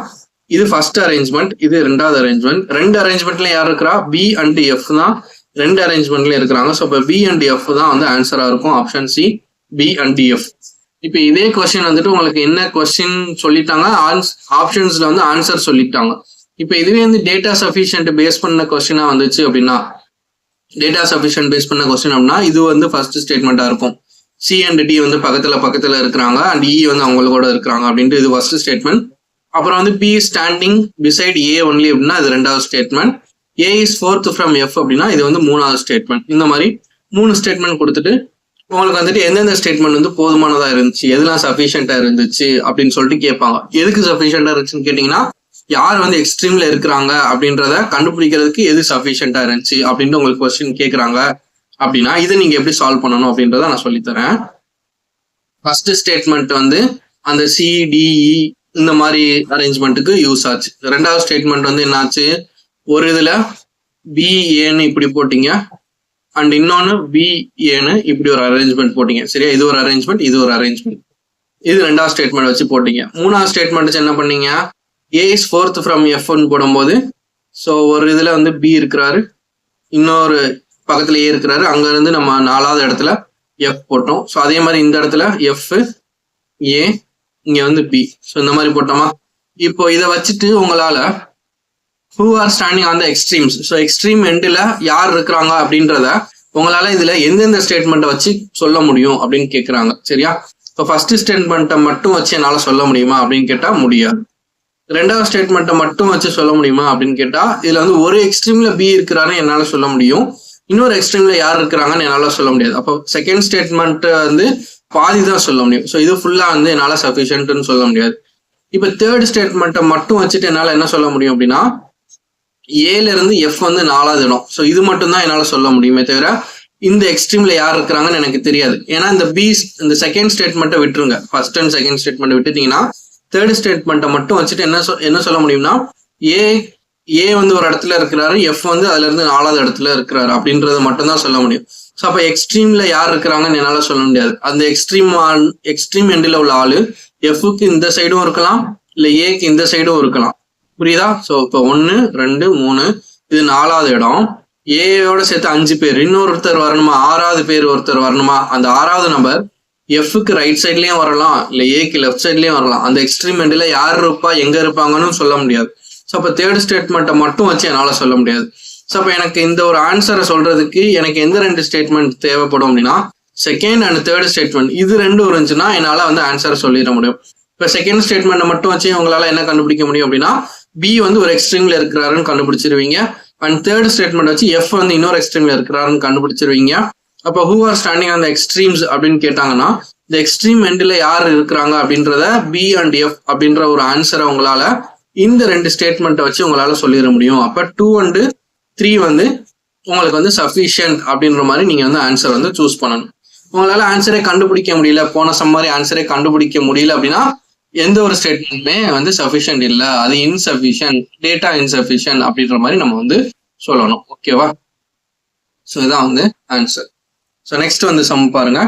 இது ஃபர்ஸ்ட் அரேஞ்ச்மெண்ட், இது 2வது அரேஞ்ச்மெண்ட். 2 அரேஞ்ச்மெண்ட்ல யார் இருக்கிறா? B and F தான் 2 அரேஞ்ச்மெண்ட்ல இருக்கிறாங்க. ஸோ இப்போ B and F தான் வந்து ஆன்சரா இருக்கும். Option C, B and F. இப்போ இதே கொஸ்டின் வந்துட்டு உங்களுக்கு என்ன கொஸ்டின் சொல்லிட்டாங்க, ஆப்ஷன்ஸ்ல வந்து ஆன்சர் சொல்லிட்டாங்க. இப்போ இதுவே வந்து டேட்டா சஃபிஷியன்ட் பேஸ் பண்ண கொஸ்டினா வந்துச்சு அப்படின்னா, டேட்டா சஃபிஷியன்ட் பேஸ் பண்ண கொஸ்டின் அப்படின்னா இது வந்து ஃபர்ஸ்ட் ஸ்டேட்மெண்டா இருக்கும். C and D வந்து பக்கத்துல இருக்கிறாங்க அண்ட் E வந்து அவங்களோட இருக்கிறாங்க அப்படின்ட்டு இது ஃபர்ஸ்ட் ஸ்டேட்மெண்ட். அப்புறம் வந்து be standing beside A only அப்படின்னா இது ரெண்டாவது statement. A is fourth from F அப்படின்னா இது வந்து மூணாவது ஸ்டேட்மெண்ட். இந்த மாதிரி 3 ஸ்டேட்மெண்ட் கொடுத்துட்டு உங்களுக்கு வந்துட்டு எந்தெந்த ஸ்டேட்மெண்ட் வந்து போதுமானதா இருந்துச்சு, எதெல்லாம் சஃபிஷியண்டா இருந்துச்சு அப்படின்னு சொல்லிட்டு கேட்பாங்க. எதுக்கு சஃபிஷியண்டா இருந்துச்சுன்னு கேட்டீங்கன்னா யார் வந்து எக்ஸ்ட்ரீம்ல இருக்கிறாங்க அப்படின்றத கண்டுபிடிக்கிறதுக்கு எது சஃபிஷியண்டா இருந்துச்சு அப்படின்ட்டு உங்களுக்கு கொஸ்டின் கேட்கறாங்க அப்படின்னா இதை நீங்க எப்படி சால்வ் பண்ணணும் அப்படின்றத நான் சொல்லித்தரேன். ஃபர்ஸ்ட் ஸ்டேட்மெண்ட் வந்து அந்த சிடிஇ இந்த மாதிரி அரேஞ்ச்மெண்ட்டுக்கு யூஸ் ஆச்சு. ரெண்டாவது ஸ்டேட்மெண்ட் வந்து என்னாச்சு, ஒரு இதுல பிஏன்னு இப்படி போட்டீங்க அண்ட் இன்னொன்னு பிஏன்னு இப்படி ஒரு அரேஞ்ச்மெண்ட் போட்டீங்க. சரியா, இது ஒரு அரேஞ்ச்மெண்ட், இது ஒரு அரேஞ்ச்மெண்ட். இது ரெண்டாவது ஸ்டேட்மெண்ட் வச்சு போட்டீங்க. மூணாவது ஸ்டேட்மெண்ட் வச்சு என்ன பண்ணீங்க, ஏ இஸ் ஃபோர்த் ஃப்ரம் எஃப்னு போடும்போது ஸோ ஒரு இதுல வந்து பி இருக்கிறாரு, இன்னொரு பக்கத்துல ஏ இருக்கிறாரு, அங்க இருந்து நம்ம 4வது இடத்துல எஃப் போட்டோம். ஸோ அதே மாதிரி இந்த இடத்துல எஃப் ஏ, இங்க வந்து பி. ஸோ இந்த மாதிரி போட்டோமா. இப்போ இதை வச்சுட்டு உங்களால who are standing on the extremes, so extreme எண்டில் யார் இருக்கிறாங்க அப்படின்றத உங்களால இதுல எந்தெந்த ஸ்டேட்மெண்ட்டை வச்சு சொல்ல முடியும் அப்படின்னு கேட்குறாங்க. சரியா, இப்போ ஃபர்ஸ்ட் ஸ்டேட்மெண்ட்டை மட்டும் வச்சு என்னால் சொல்ல முடியுமா அப்படின்னு கேட்டால் முடியாது. ரெண்டாவது ஸ்டேட்மெண்ட்டை மட்டும் வச்சு சொல்ல முடியுமா அப்படின்னு கேட்டால் இதுல வந்து ஒரு எக்ஸ்ட்ரீம்ல பி இருக்கிறாருன்னு என்னால் சொல்ல முடியும், இன்னொரு எக்ஸ்ட்ரீம்ல யார் இருக்கிறாங்கன்னு என்னால் சொல்ல முடியாது. அப்போ செகண்ட் ஸ்டேட்மெண்ட் வந்து பாதி தான் சொல்ல முடியும். ஸோ இது ஃபுல்லா வந்து என்னால் சஃபிஷியன்ட்னு சொல்ல முடியாது. இப்போ தேர்ட் ஸ்டேட்மெண்ட்டை மட்டும் வச்சுட்டு என்னால் என்ன சொல்ல முடியும் அப்படின்னா ஏல இருந்து எஃப் வந்து 4வது இடம். ஸோ இது மட்டும் தான் என்னால் சொல்ல முடியுமே தவிர இந்த எக்ஸ்ட்ரீம்ல யார் இருக்கிறாங்கன்னு எனக்கு தெரியாது. ஏன்னா இந்த பி இந்த செகண்ட் ஸ்டேட்மெண்ட்டை விட்டுருங்க, ஃபர்ஸ்ட் அண்ட் செகண்ட் ஸ்டேட்மெண்ட்டை விட்டுட்டீங்கன்னா தேர்ட் ஸ்டேட்மெண்ட்டை மட்டும் வச்சுட்டு என்ன சொல்ல முடியும்னா ஏ வந்து ஒரு இடத்துல இருக்கிறாரு, எஃப் வந்து அதுல இருந்து 4வது இடத்துல இருக்கிறாரு அப்படின்றத மட்டும் தான் சொல்ல முடியும். ஸோ அப்போ எக்ஸ்ட்ரீம்ல யார் இருக்கிறாங்கன்னு என்னால் சொல்ல முடியாது. அந்த எக்ஸ்ட்ரீம் எண்டில் உள்ள ஆளு எஃப்க்கு இந்த சைடும் இருக்கலாம், இல்லை ஏக்கு இந்த சைடும் இருக்கலாம். புரியுதா? ஸோ இப்போ 1 2 3 இது 4வது இடம், ஏயோட சேர்த்து 5 பேர், இன்னொருத்தர் வரணுமா, 6வது பேர் ஒருத்தர் வரணுமா. அந்த 6வது நம்பர் எஃப்க்கு ரைட் சைட்லயும் வரலாம், இல்லை ஏக்கு லெஃப்ட் சைட்லயும் வரலாம். அந்த எக்ஸ்ட்ரீம் எண்டில் யார் இருப்பா, எங்க இருப்பாங்கன்னு சொல்ல முடியாது. ஸோ அப்போ தேர்ட் ஸ்டேட்மெண்ட்டை மட்டும் வச்சு என்னால் சொல்ல முடியாது. ஸோ அப்போ எனக்கு இந்த ஒரு ஆன்சரை சொல்றதுக்கு எனக்கு எந்த 2 ஸ்டேட்மெண்ட் தேவைப்படும் அப்படின்னா செகண்ட் அண்ட் தேர்ட் ஸ்டேட்மெண்ட், இது 2 இருந்துச்சுன்னா என்னால் வந்து ஆன்சரை சொல்லிட முடியும். இப்போ செகண்ட் ஸ்டேட்மெண்ட்டை மட்டும் வச்சு உங்களால என்ன கண்டுபிடிக்க முடியும் அப்படின்னா பி வந்து ஒரு எக்ஸ்ட்ரீம்ல இருக்கிறாருன்னு கண்டுபிடிச்சிருவீங்க. அண்ட் தேர்ட் ஸ்டேட்மெண்ட் வச்சு எஃப் வந்து இன்னொரு எக்ஸ்ட்ரீம்ல இருக்கிறாருன்னு கண்டுபிடிச்சிருவீங்க. அப்போ who are standing on the extremes அப்படின்னு கேட்டாங்கன்னா இந்த எக்ஸ்ட்ரீம் எண்டில் யார் இருக்கிறாங்க அப்படின்றத பி அண்ட் எஃப் அப்படின்ற ஒரு ஆன்சரை உங்களால இந்த 2 ஸ்டேட்மெண்ட்டை வச்சு உங்களால சொல்லிட முடியும். அப்போ 2 and 3 வந்து உங்களுக்கு வந்து சஃபிஷியன்ட் அப்படின்ற மாதிரி நீங்க வந்து ஆன்சர் வந்து சூஸ் பண்ணணும். உங்களால ஆன்சரே கண்டுபிடிக்க முடியல, போன சம் மாதிரி ஆன்சரே கண்டுபிடிக்க முடியல அப்படின்னா எந்த ஒரு ஸ்டேட்மெண்ட்டுமே வந்து சஃபிஷியன்ட் இல்லை, அது இன்சஃபிஷியன்ட், டேட்டா இன்சஃபிஷியன்ட் அப்படின்ற மாதிரி நம்ம வந்து சொல்லணும். ஓகேவா? ஸோ இதான் வந்து ஆன்சர். ஸோ நெக்ஸ்ட் வந்து சம் பாருங்க.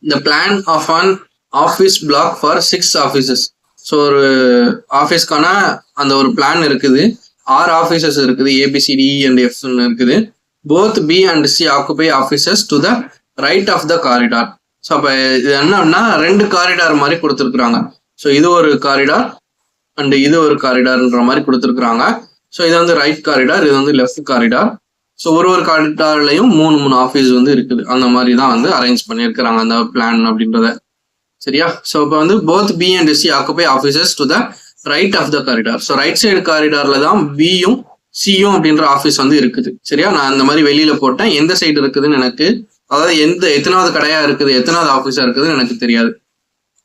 The plan of an office block for 6 offices. So ஒரு ஆஃபீஸ்க்கான அந்த ஒரு பிளான் இருக்குது, 6 ஆஃபீஸஸ் இருக்குது, ABCD and F இருக்குது. Both B and C occupy offices to the right of the corridor. So அப்போ இது என்னன்னா 2 காரிடார் மாதிரி கொடுத்துருக்குறாங்க. ஸோ இது ஒரு காரிடார் அண்ட் இது ஒரு காரிடார்ன்ற மாதிரி கொடுத்துருக்குறாங்க. ஸோ இது வந்து ரைட் காரிடார், இது வந்து லெஃப்ட் காரிடார். ஸோ ஒரு காரிடார்லையும் 3 ஆஃபீஸ் வந்து இருக்குது. அந்த மாதிரி தான் வந்து அரேஞ்ச் பண்ணியிருக்கிறாங்க அந்த பிளான் அப்படின்றத. சரியா? ஸோ இப்போ வந்து both B and C occupy offices to the right of the corridor. So right side காரிடார்ல தான் பியும் சியும் அப்படின்ற ஆஃபீஸ் வந்து இருக்குது. சரியா? நான் இந்த மாதிரி வெளியில போட்டேன், எந்த சைடு இருக்குதுன்னு எனக்கு, அதாவது எத்தனாவது கடையா இருக்குது, எத்தனாவது ஆஃபீஸா இருக்குதுன்னு எனக்கு தெரியாது.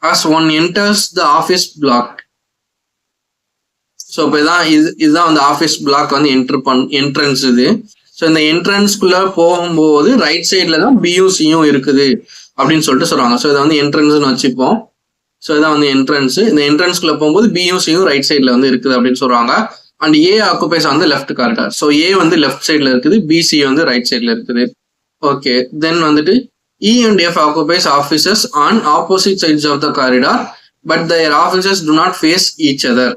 as one enters the office block. So இப்போ இதுதான் வந்து ஆஃபீஸ் பிளாக் வந்து என்ட்ரன்ஸ் இது. ஸோ இந்த என்ட்ரன்ஸ்குள்ள போகும்போது ரைட் சைட்ல தான் பியும் சியும் இருக்குது அப்படின்னு சொல்லிட்டு சொல்றாங்க. ஸோ இதை வந்து என்ட்ரன்ஸ்னு வச்சுப்போம். ஸோ இதான் வந்து என்ட்ரன்ஸ். இந்த என்ட்ரன்ஸ்குள்ள போகும்போது பியும் சியும் ரைட் சைட்ல வந்து இருக்குது அப்படின்னு சொல்றாங்க. அண்ட் ஏ ஆக்குபைஸ் வந்து லெஃப்ட் காரிடார். ஸோ ஏ வந்து லெஃப்ட் சைட்ல இருக்குது, பிசி வந்து ரைட் சைட்ல இருக்குது. ஓகே, தென் வந்துட்டு E and F occupies offices on opposite sides of the corridor, but their offices do not face each other.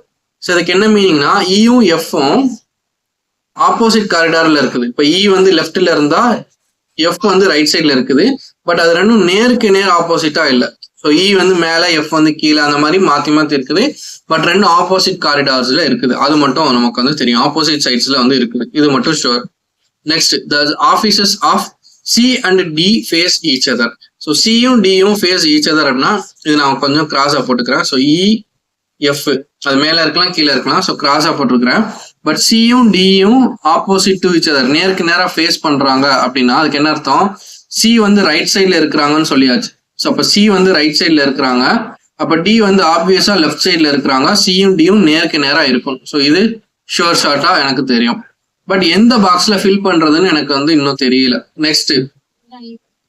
So இதுக்கு என்ன மீனிங்னா இயும் எஃப்பும் ஆப்போசிட் காரிடார்ல இருக்குது. இப்போ இ வந்து லெஃப்ட்ல இருந்தா எஃப் வந்து ரைட் சைட்ல இருக்குது, பட் அது ரெண்டும் நேருக்கு நேர் ஆப்போசிட்டா இல்லை. ஸோ இ வந்து மேலே, எஃப் வந்து கீழே, அந்த மாதிரி மாற்றி மாற்றி இருக்குது. பட் ரெண்டும் ஆப்போசிட் காரிடார்ஸ்ல இருக்குது. அது மட்டும் நமக்கு வந்து தெரியும், ஆப்போசிட் சைட்ஸ்ல வந்து இருக்குது. இது மட்டும் sure. Next, the offices of C and D face each other. So சியும் டியும் ஃபேஸ் ஈச் அதர் அப்படின்னா இது நான் கொஞ்சம் கிராஸா போட்டுக்கிறேன். ஸோ E எஃப் அது மேல இருக்கலாம் கீழே இருக்கலாம். ஸோ கிராஸா போட்டிருக்கிறேன். பட் சியும் டியும் ஆப்போசிட் டு ஈச் அதர், நேருக்கு நேரா ஃபேஸ் பண்றாங்க அப்படின்னா அதுக்கு என்ன அர்த்தம்? சி வந்து ரைட் சைட்ல இருக்கிறாங்கன்னு சொல்லியாச்சு. ஸோ அப்ப சி வந்து ரைட் சைட்ல இருக்கிறாங்க, அப்ப டி வந்து ஆப்வியஸா லெஃப்ட் சைட்ல இருக்கிறாங்க. சியும் டியும் நேருக்கு நேரா இருக்கும். ஸோ இது ஷோர் ஷார்ட்டா எனக்கு தெரியும். பட் எந்த பாக்ஸ்ல ஃபில் பண்றதுன்னு எனக்கு வந்து இன்னும் தெரியல. Next,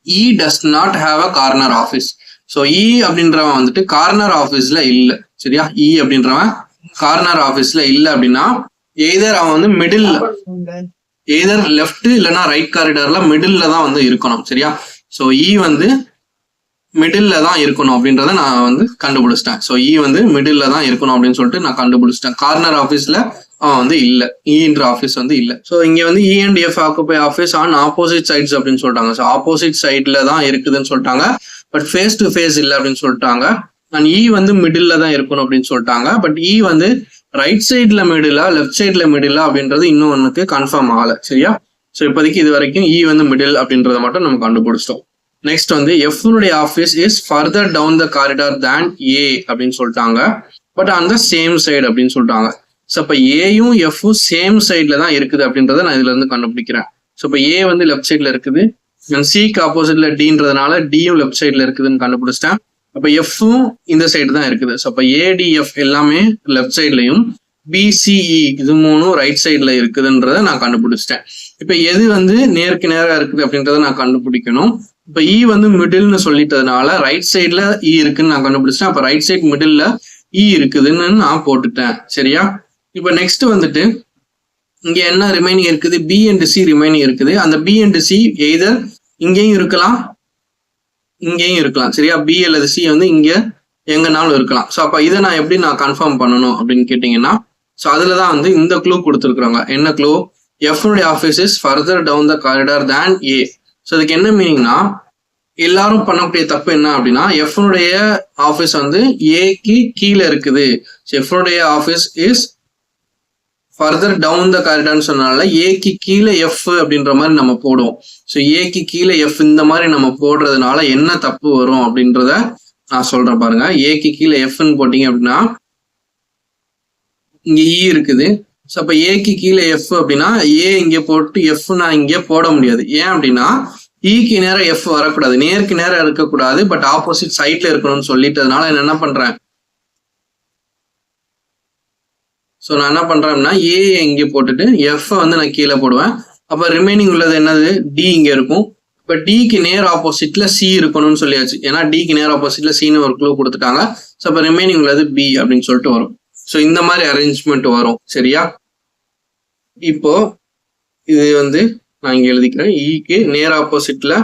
E does not have a corner office. So E அப்படின்றவன் வந்துட்டு கார்னர் ஆஃபீஸ்ல இல்ல. சரியா? இ அப்படின்றவன் கார்னர் ஆஃபீஸ்ல இல்ல அப்படின்னா எய்தர் அவன் வந்து மிடில், எய்தர் லெஃப்ட் இல்லைன்னா ரைட் காரிடார்ல மிடில்ல தான் வந்து இருக்கணும். சரியா? ஸோ இ வந்து மிடில்ல தான் இருக்கணும் அப்படின்றத நான் வந்து கண்டுபிடிச்சிட்டேன். ஸோ இ வந்து மிடில்ல தான் இருக்கணும் அப்படின்னு சொல்லிட்டு நான் கண்டுபிடிச்சிட்டேன். கார்னர் ஆஃபீஸ்ல அவன் வந்து இல்ல, இன்ற ஆஃபீஸ் வந்து இல்ல. ஸோ இங்க வந்து E and F occupy office on opposite sides அப்படின்னு சொல்லிட்டாங்க. ஸோ ஆப்போசிட் சைட்ல தான் இருக்குதுன்னு சொல்லிட்டாங்க, பட் ஃபேஸ் டு ஃபேஸ் இல்லை அப்படின்னு சொல்லிட்டாங்க. அண்ட் இ வந்து மிடில்ல தான் இருக்கணும் அப்படின்னு சொல்லிட்டாங்க. பட் இ வந்து ரைட் சைட்ல மிடிலா லெஃப்ட் சைட்ல மிடிலா அப்படின்றது இன்னும் ஒன்னுக்கு கன்ஃபார்ம் ஆகல. சரியா? ஸோ இப்போதைக்கு இது வரைக்கும் இ வந்து மிடில் அப்படின்றத மட்டும் நம்ம கண்டுபிடிச்சிட்டோம். நெக்ஸ்ட் வந்து எஃப் உடைய office is further down the corridor than A அப்படின்னு சொல்லிட்டாங்க, but on the same side அப்படின்னு சொல்லிட்டாங்க. ஸோ இப்போ ஏயும் எஃப்பும் சேம் சைட்ல தான் இருக்குது அப்படின்றத நான் இதுல இருந்து கண்டுபிடிக்கிறேன். ஸோ இப்போ ஏ வந்து லெஃப்ட் சைட்ல இருக்குது, சிக்கு ஆப்போசிட்ல டின்றதுனால டியும் லெஃப்ட் சைட்ல இருக்குதுன்னு கண்டுபிடிச்சிட்டேன். அப்ப எஃப்பும் இந்த சைடு தான் இருக்குது. ஸோ அப்ப ஏடிஎஃப் எல்லாமே லெஃப்ட் சைட்லயும் பிசிஇ இது மூணும் ரைட் சைட்ல இருக்குதுன்றத நான் கண்டுபிடிச்சிட்டேன். இப்ப எது வந்து நேருக்கு நேரா இருக்குது அப்படின்றத நான் கண்டுபிடிக்கணும். இப்ப இ வந்து மிடில்னு சொல்லிட்டதுனால ரைட் சைட்ல இ இருக்குன்னு நான் கண்டுபிடிச்சிட்டேன். அப்ப ரைட் சைட் மிடில்ல இ இருக்குதுன்னு நான் போட்டுட்டேன். சரியா? இப்ப நெக்ஸ்ட் வந்துட்டு இங்க என்ன ரிமைனிங் இருக்குது? பி அண்ட் சி ரிமைனிங் இருக்குது. அந்த பி அண்ட் சி எய்தர் இங்கேயும் இருக்கலாம் இங்கேயும் இருக்கலாம். சரியா? பி அல்லது சி வந்து இங்க எங்கனாலும் இருக்கலாம். ஸோ அப்ப இதை நான் எப்படி நான் கன்ஃபார்ம் பண்ணணும் அப்படின்னு கேட்டீங்கன்னா, ஸோ அதுலதான் வந்து இந்த க்ளூ கொடுத்துருக்காங்க. என்ன க்ளூ? எஃப் உடைய office is further down the corridor than A. So அதுக்கு என்ன மீனிங்னா, எல்லாரும் பண்ணக்கூடிய தப்பு என்ன அப்படின்னா, எஃப் உடைய ஆஃபீஸ் வந்து ஏக்கு கீழே இருக்குது. எஃப் உடைய office is further down the காரிடார்னு சொன்னால ஏக்கு கீழே எஃப் அப்படின்ற மாதிரி நம்ம போடுவோம். ஸோ ஏக்கு கீழே எஃப் இந்த மாதிரி நம்ம போடுறதுனால என்ன தப்பு வரும் அப்படின்றத நான் சொல்றேன் பாருங்க. ஏக்கு கீழே எஃப்னு போட்டீங்க அப்படின்னா இங்க இ இருக்குது. ஸோ அப்ப ஏக்கு கீழே எஃப் அப்படின்னா ஏ இங்க போட்டு எஃப் நான் இங்கே போட முடியாது. ஏன் அப்படின்னா இக்கு நேரம் எஃப் வரக்கூடாது, நேருக்கு நேரம் இருக்கக்கூடாது, பட் ஆப்போசிட் சைட்ல இருக்கணும்னு சொல்லிட்டதுனால நான் என்ன பண்றேன், ஸோ நான் என்ன பண்றேன் அப்படின்னா ஏ இங்கே போட்டுட்டு எஃப் வந்து நான் கீழே போடுவேன். அப்ப ரிமைனிங் உள்ளது என்னது? டி இங்க இருக்கும். இப்ப டிக்கு நேர் ஆப்போசிட்ல சி இருக்கணும்னு சொல்லியாச்சு, ஏன்னா டிக்கு நேர் ஆப்போசிட்ல சின்னு ஒரு க்ளூ கொடுத்துட்டாங்க. ஸோ அப்ப ரிமைனிங் உள்ளது பி அப்படின்னு சொல்லிட்டு வரும். ஸோ இந்த மாதிரி அரேஞ்ச்மெண்ட் வரும். சரியா? இப்போ இது வந்து நான் இங்க எழுதிக்கிறேன். இக்கு நேர் ஆப்போசிட்ல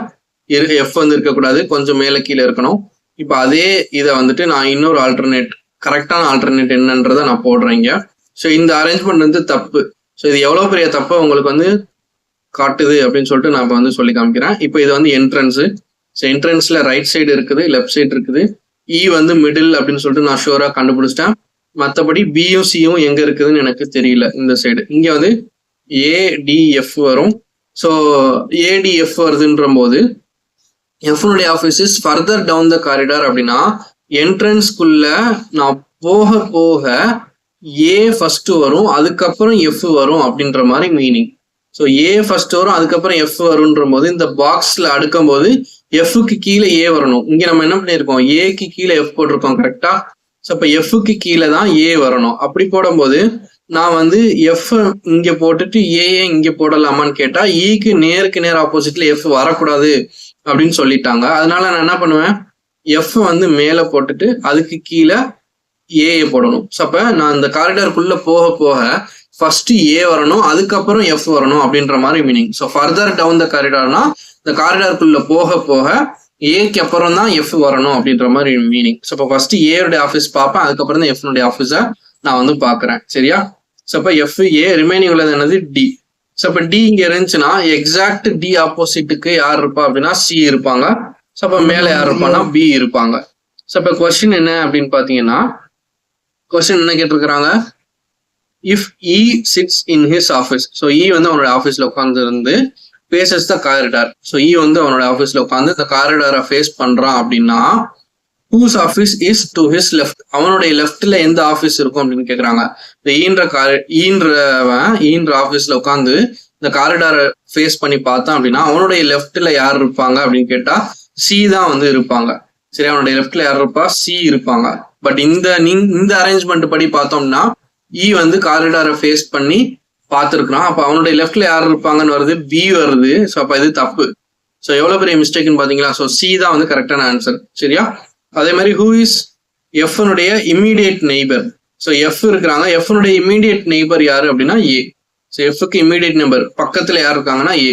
எஃப் வந்து இருக்கக்கூடாது, கொஞ்சம் மேல கீழே இருக்கணும். இப்போ அதே இதை வந்துட்டு நான் இன்னொரு ஆல்டர்னேட், கரெக்டான ஆல்டர்னேட் என்னன்றதை நான் போடுறேன் இங்க. ஸோ இந்த அரேஞ்ச்மெண்ட் வந்து தப்பு. ஸோ இது எவ்வளவு பெரிய தப்பு உங்களுக்கு வந்து காட்டுது அப்படின்னு சொல்லிட்டு நான் இப்போ வந்து சொல்லி காமிக்கிறேன். இப்போ இது வந்து என்ட்ரன்ஸு. ஸோ என்ட்ரன்ஸ்ல ரைட் சைடு இருக்குது, லெஃப்ட் சைடு இருக்குது. இ வந்து மிடில் அப்படின்னு சொல்லிட்டு நான் ஷூரா கண்டுபிடிச்சிட்டேன். மற்றபடி பியும் சியும் எங்க இருக்குதுன்னு எனக்கு தெரியல. இந்த சைடு இங்க வந்து ஏடிஎஃப் வரும். ஸோ ஏடிஎஃப் வருதுன்ற போது எஃப்னுடைய office is further down the corridor அப்படின்னா என்ட்ரன்ஸ்குள்ள நான் போக போக ஏ ஃபர்ஸ்ட் வரும், அதுக்கப்புறம் எஃப் வரும் அப்படின்ற மாதிரி மீனிங். ஸோ ஏ ஃபர்ஸ்ட் வரும், அதுக்கப்புறம் எஃப் வரும்ன்ற போது இந்த பாக்ஸ்ல அடுக்கும் போது எஃப்க்கு கீழே ஏ வரணும். இங்க நம்ம என்ன பண்ணியிருக்கோம், ஏக்கு கீழே எஃப் போட்டிருக்கோம் கரெக்டா. ஸோ அப்ப எஃப்க்கு கீழே தான் ஏ வரணும். அப்படி போடும்போது நான் வந்து எஃப் இங்க போட்டுட்டு ஏஏ இங்க போடலாமான்னு கேட்டா ஈக்கு நேருக்கு நேர் ஆப்போசிட்ல எஃப் வரக்கூடாது அப்படின்னு சொல்லிட்டாங்க. அதனால நான் என்ன பண்ணுவேன், எஃப் வந்து மேல போட்டுட்டு அதுக்கு கீழே ஏஏ போடணும். ஸோ அப்ப நான் இந்த காரிடாருக்குள்ள போக போக ஃபர்ஸ்ட் ஏ வரணும், அதுக்கப்புறம் எஃப் வரணும் அப்படின்ற மாதிரி meaning. So further down the காரிடார்னா இந்த காரிடாருக்குள்ள போக போக ஏக்கு அப்புறம் தான் எஃப் வரணும் அப்படின்ற மாதிரி மீனிங். ஸோ இப்போ ஃபர்ஸ்ட் ஏடைய ஆஃபீஸ் பார்ப்பேன், அதுக்கப்புறம் தான் எஃப்னுடைய ஆஃபீஸை நான் வந்து பாக்குறேன். சரியா? ஸோ அப்போ எஃப் ஏ, ரிமைனிங் உள்ளது என்னது டி. ஸோ இப்போ டி இங்க இருந்துச்சுன்னா எக்ஸாக்ட் டி ஆப்போசிட்டுக்கு யார் இருப்பா அப்படின்னா சி இருப்பாங்க. ஸோ அப்போ மேல யார் இருப்பான்னா பி இருப்பாங்க. ஸோ இப்போ கொஸ்டின் என்ன அப்படின்னு பாத்தீங்கன்னா, கொஸ்டின் என்ன கேட்டிருக்கிறாங்க, if E sits in his office. So E வந்து அவனோட ஆஃபீஸ்ல உட்கார்ந்து இருந்து faces the corridor. So E வந்து அவனோட ஆஃபீஸ்ல உட்காந்து இந்த காரிடாரை ஃபேஸ் பண்றான் அப்படின்னா whose office is to his left. அவனுடைய லெஃப்ட்ல எந்த ஆபீஸ் இருக்கும் அப்படின்னு கேக்குறாங்க. ஈன்ற ஆபீஸ்ல உட்காந்து இந்த காரிடாரை ஃபேஸ் பண்ணி பார்த்தான் அப்படின்னா அவனுடைய லெஃப்ட்ல யார் இருப்பாங்க அப்படின்னு கேட்டா சி தான் வந்து இருப்பாங்க. சரி, அவனுடைய லெஃப்ட்ல யார் இருப்பா? சி இருப்பாங்க. பட் இந்த அரேஞ்ச்மெண்ட் படி பார்த்தோம்னா இ வந்து காரிடாரை ஃபேஸ் பண்ணி பார்த்துருக்கான். அப்ப அவனுடைய லெஃப்ட்ல யார் இருப்பாங்கன்னு வருது, பி வருது. ஸோ அப்ப இது தப்பு. ஸோ எவ்வளவு பெரிய மிஸ்டேக்னு பாத்தீங்களா? ஸோ சி தான் வந்து கரெக்டான ஆன்சர். சரியா? அதே மாதிரி ஹூ இஸ் எஃப்னுடைய இம்மீடியட் நெய்பர். ஸோ எஃப் இருக்கிறாங்க, எஃப்னுடைய இம்மீடியட் நெய்பர் யாரு அப்படின்னா ஏ. ஸோ எஃப்க்கு இம்மீடியட் நெய்பர் பக்கத்துல யார் இருக்காங்கன்னா ஏ.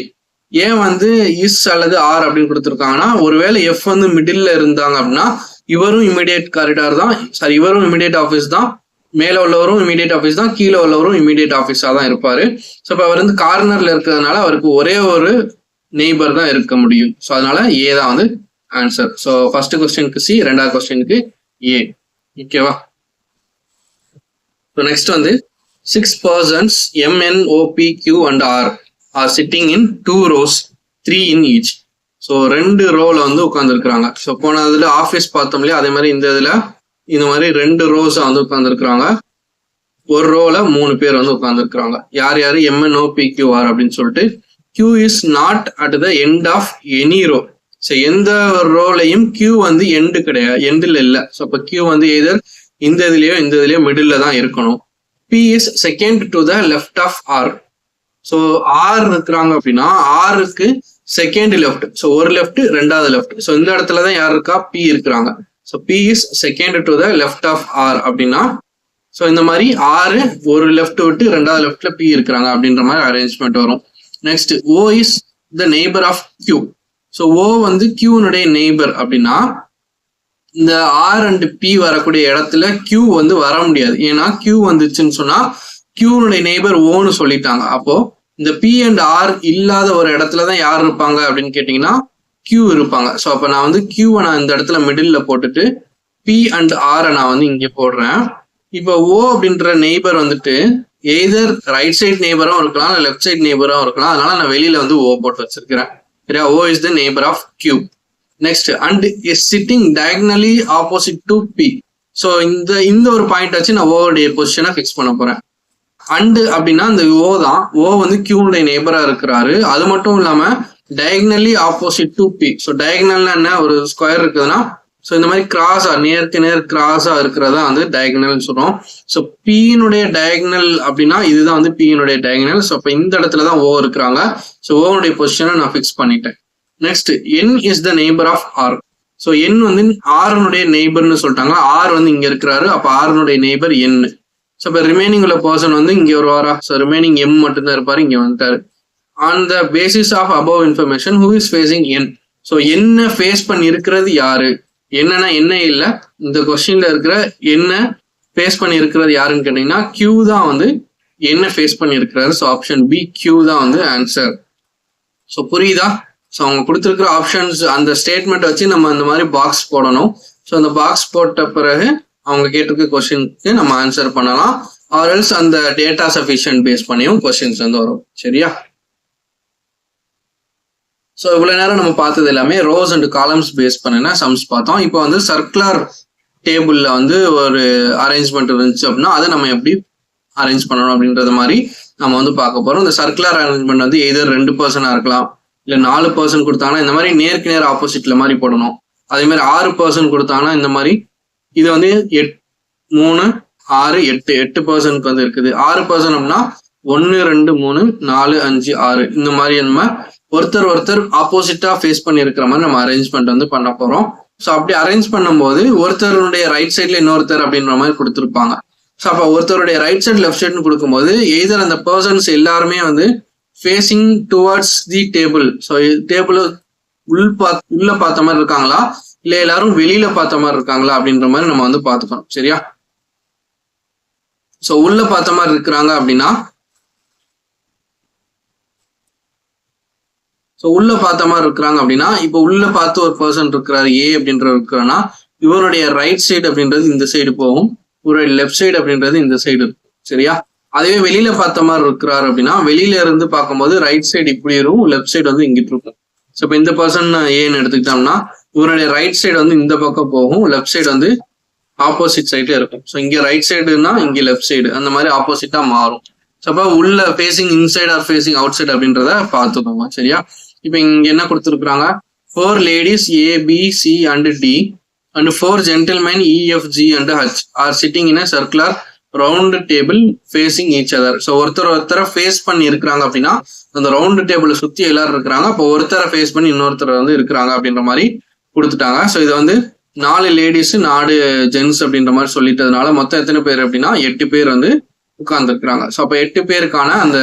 ஏன் வந்து இஸ் அல்லது ஆர் அப்படின்னு கொடுத்துருக்காங்கன்னா ஒருவேளை எஃப் வந்து மிடில் இருந்தாங்க அப்படின்னா இவரும் இம்மீடியட் காரிடார் தான், சாரி இவரும் இம்மீடியட் ஆஃபீஸ் தான், மேல உள்ளவரும் இம்மீடியட் ஆஃபீஸ் தான், கீழே உள்ளவரும் இம்மீடியட் ஆஃபீஸா தான் இருப்பாரு. ஸோ இப்போ அவர் வந்து கார்னர்ல இருக்கிறதுனால அவருக்கு ஒரே ஒரு நெய்பர் தான் இருக்க முடியும். ஸோ அதனால ஏ தான் வந்து ஆன்சர். ஸோ ஃபர்ஸ்ட் கொஸ்டினுக்கு சி, ரெண்டாவது கொஸ்டினுக்கு ஏ. ஓகேவா? ஸோ நெக்ஸ்ட் வந்து 6 persons MNOPQ and R are sitting in 2 rows, 3 in each. So 2 ரோல வந்து உட்காந்துருக்குறாங்க. ஸோ போன இதுல ஆஃபீஸ் பார்த்தோம் இல்லையா, அதே மாதிரி இந்த இதுல இந்த மாதிரி 2 ரோஸ் வந்து உட்காந்துருக்குறாங்க. ஒரு ரோல 3 பேர் வந்து உட்காந்துருக்குறாங்க. யார் யாரு? MNOPQR அப்படின்னு சொல்லிட்டு. Q is not at the end of any row. So எந்த ஒரு ரோலையும் Q வந்து எண்டு கிடையாது, எண்டில் இல்லை. ஸோ அப்போ Q வந்து எதர் இந்த இதுலயோ மிடில் தான் இருக்கணும். P is second to the left of R. So R இருக்கிறாங்க அப்படின்னா ஆருக்கு செகண்ட் லெஃப்ட். ஸோ ஒரு லெஃப்ட், ரெண்டாவது லெஃப்ட். ஸோ இந்த இடத்துல தான் யார் இருக்கா? P இருக்கிறாங்க. So P is second to the left of R அப்படின்னா ஸோ இந்த மாதிரி ஆறு ஒரு லெஃப்ட் விட்டு ரெண்டாவது லெஃப்ட்ல P இருக்கிறாங்க அப்படின்ற மாதிரி அரேஞ்ச்மெண்ட் வரும். Next O is the neighbor of Q. So O வந்து Qனுடைய நெய்பர் அப்படின்னா இந்த R அண்ட் P வரக்கூடிய இடத்துல Q வந்து வர முடியாது. ஏன்னா Q வந்துச்சுன்னு சொன்னா Qனுடைய நெய்பர் ஓன்னு சொல்லிட்டாங்க. அப்போ இந்த P அண்ட் R இல்லாத ஒரு இடத்துலதான் யார் இருப்பாங்க அப்படின்னு கேட்டீங்கன்னா Q இருப்பாங்க. ஸோ அப்ப நான் வந்து Qவை நான் இந்த இடத்துல மிடில்ல போட்டுட்டு P அண்ட் R நான் வந்து இங்க போடுறேன். இப்போ O அப்படின்ற நெய்பர் வந்துட்டு எய்தர் ரைட் சைட் நெய்பரும் இருக்கலாம், லெஃப்ட் சைட் நெய்பரும் இருக்கலாம். அதனால நான் வெளியில வந்து O போட்டு வச்சிருக்கிறேன். சரியா? O is the neighbor of Q. Next and is sitting diagonally opposite to P. So இந்த ஒரு பாயிண்ட் வச்சு நான் ஓடைய பொசிஷனை ஃபிக்ஸ் பண்ண போறேன். அண்டு அப்படின்னா இந்த O தான், O வந்து Qனுடைய நெய்பரா இருக்கிறாரு. அது மட்டும் இல்லாம diagonally opposite to P. So டயகனல்னா என்ன? ஒரு ஸ்கொயர் இருக்குதுன்னா ஸோ இந்த மாதிரி கிராஸா நேருக்கு நேர் கிராஸா இருக்கிறதா வந்து டயகனல்னு சொல்றோம். ஸோ Pனுடைய டயகனல் அப்படின்னா இதுதான் வந்து Pனுடைய டயகனல். ஸோ இப்போ இந்த இடத்துல தான் O இருக்கிறாங்க. ஸோ Oனுடைய பொசிஷனை நான் ஃபிக்ஸ் பண்ணிட்டேன். Next N is the neighbour of R. So N வந்து ஆர்னுடைய நெய்பர்னு சொல்லிட்டாங்க. R வந்து இங்க இருக்கிறாரு. அப்போ ஆர்னுடைய நெய்பர் N. ஸோ இப்போ ரிமைனிங் உள்ள பர்சன் வந்து இங்க வருவாரா? ஸோ ரிமைனிங் M மட்டும்தான் இருப்பாரு, இங்க வந்துட்டாரு. On the basis of above information who is facing N. So என்ன ஃபேஸ் பண்ணி இருக்கிறது யாரு? என்னன்னா என்ன இல்ல, இந்த கொஸ்டின்ல இருக்கிற என்ன ஃபேஸ் பண்ணி இருக்கிறது யாருன்னு கேட்டீங்கன்னா Q தான் வந்து என்ன ஃபேஸ் பண்ணி இருக்கிறாரு. ஸோ ஆப்ஷன் B Q தான் வந்து ஆன்சர். ஸோ புரியுதா? ஸோ அவங்க கொடுத்துருக்கிற ஆப்ஷன்ஸ் அந்த ஸ்டேட்மெண்ட் வச்சு நம்ம இந்த மாதிரி பாக்ஸ் போடணும். ஸோ அந்த பாக்ஸ் போட்ட பிறகு அவங்க கேட்டிருக்க கொஸ்டினுக்கு நம்ம ஆன்சர் பண்ணலாம். ஆர் எல்ஸ் அந்த டேட்டா சஃபிஷியன்ட் பேஸ் பண்ணியும் கொஸ்டின்ஸ் வந்து வரும். சரியா? ஸோ இவ்வளவு நேரம் நம்ம பார்த்தது எல்லாமே ரோஸ் அண்ட் காலம்ஸ் பேஸ் பண்ணினா சம்ஸ் பார்த்தோம். இப்போ வந்து சர்க்குலர் டேபிள்ல வந்து ஒரு அரேஞ்ச்மெண்ட் இருந்துச்சு அப்படின்னா அதை நம்ம எப்படி அரேஞ்ச் பண்ணணும் அப்படின்றது மாதிரி நம்ம வந்து பார்க்க போறோம். இந்த சர்க்குலர் அரேஞ்ச்மெண்ட் வந்து எதர் 2 பர்சனா இருக்கலாம், இல்ல 4 பர்சன் கொடுத்தாங்கன்னா இந்த மாதிரி நேருக்கு நேர் ஆப்போசிட்ல மாதிரி போடணும். அதே மாதிரி 6 பர்சன் கொடுத்தாங்கன்னா இந்த மாதிரி இது வந்து 3 6 8 பர்சனுக்கு வந்து இருக்குது. 6 பர்சன் அப்படின்னா 1 2 3 4 5 6 இந்த மாதிரி நம்ம ஒருத்தர் ஆப்போசிட்டா ஃபேஸ் பண்ணி இருக்கிற மாதிரி நம்ம அரேஞ்ச்மெண்ட் வந்து பண்ண போறோம். ஸோ அப்படி அரேஞ்ச் பண்ணும்போது ஒருத்தருடைய ரைட் சைட்ல இன்னொருத்தர் அப்படின்ற மாதிரி கொடுத்துருப்பாங்க. ஸோ அப்போ ஒருத்தருடைய ரைட் சைட் லெஃப்ட் சைட்னு கொடுக்கும்போது எய்தர் அந்த பர்சன்ஸ் எல்லாருமே வந்து facing towards the table. So table உள்ள பார்த்த மாதிரி இருக்காங்களா, இல்ல எல்லாரும் வெளியில பார்த்த மாதிரி இருக்காங்களா அப்படின்ற மாதிரி நம்ம வந்து பார்த்துக்கணும். சரியா? ஸோ உள்ள பார்த்த மாதிரி இருக்கிறாங்க அப்படின்னா இப்போ உள்ள பார்த்து ஒரு பர்சன் இருக்கிறாரு ஏ அப்படின்ற இருக்கிறான்னா இவருடைய ரைட் சைடு அப்படின்றது இந்த சைடு போகும், இவருடைய லெஃப்ட் சைடு அப்படின்றது இந்த சைடு இருக்கும். சரியா? அதுவே வெளியில பார்த்த மாதிரி இருக்கிறாரு அப்படின்னா வெளியில இருந்து பார்க்கும்போது ரைட் சைடு இப்படி இருக்கும், லெஃப்ட் சைடு வந்து இங்கிட்டு இருக்கும். ஸோ இப்போ இந்த பர்சன் ஏன்னு எடுத்துக்கிட்டோம்னா இவருடைய ரைட் சைடு வந்து இந்த பக்கம் போகும், லெஃப்ட் சைடு வந்து ஆப்போசிட் சைட்ல இருக்கும். ஸோ இங்க ரைட் சைடுனா இங்க லெஃப்ட் சைடு அந்த மாதிரி ஆப்போசிட்டா மாறும். ஸோ அப்போ உள்ள facing inside or facing outside அப்படின்றத பார்த்துக்கோங்க. சரியா? இப்போ இங்க என்ன கொடுத்துருக்காங்க, 4 ladies A, B, C and D and 4 gentlemen E, F, G and H are sitting in a circular round table facing each other. So ஒருத்தரை ஃபேஸ் பண்ணி இருக்கிறாங்க அப்படின்னா அந்த ரவுண்ட் டேபிளை சுத்தி எல்லாரும் இருக்கிறாங்க. அப்போ ஒருத்தரை ஃபேஸ் பண்ணி இன்னொருத்தர் வந்து இருக்கிறாங்க அப்படின்ற மாதிரி கொடுத்துட்டாங்க. ஸோ இதை வந்து 4 லேடிஸ் 4 ஜென்ஸ் அப்படின்ற மாதிரி சொல்லிட்டதுனால மொத்தம் எத்தனை பேர் அப்படின்னா 8 பேர் வந்து உட்கார்ந்துருக்குறாங்க. ஸோ அப்போ 8 பேருக்கான அந்த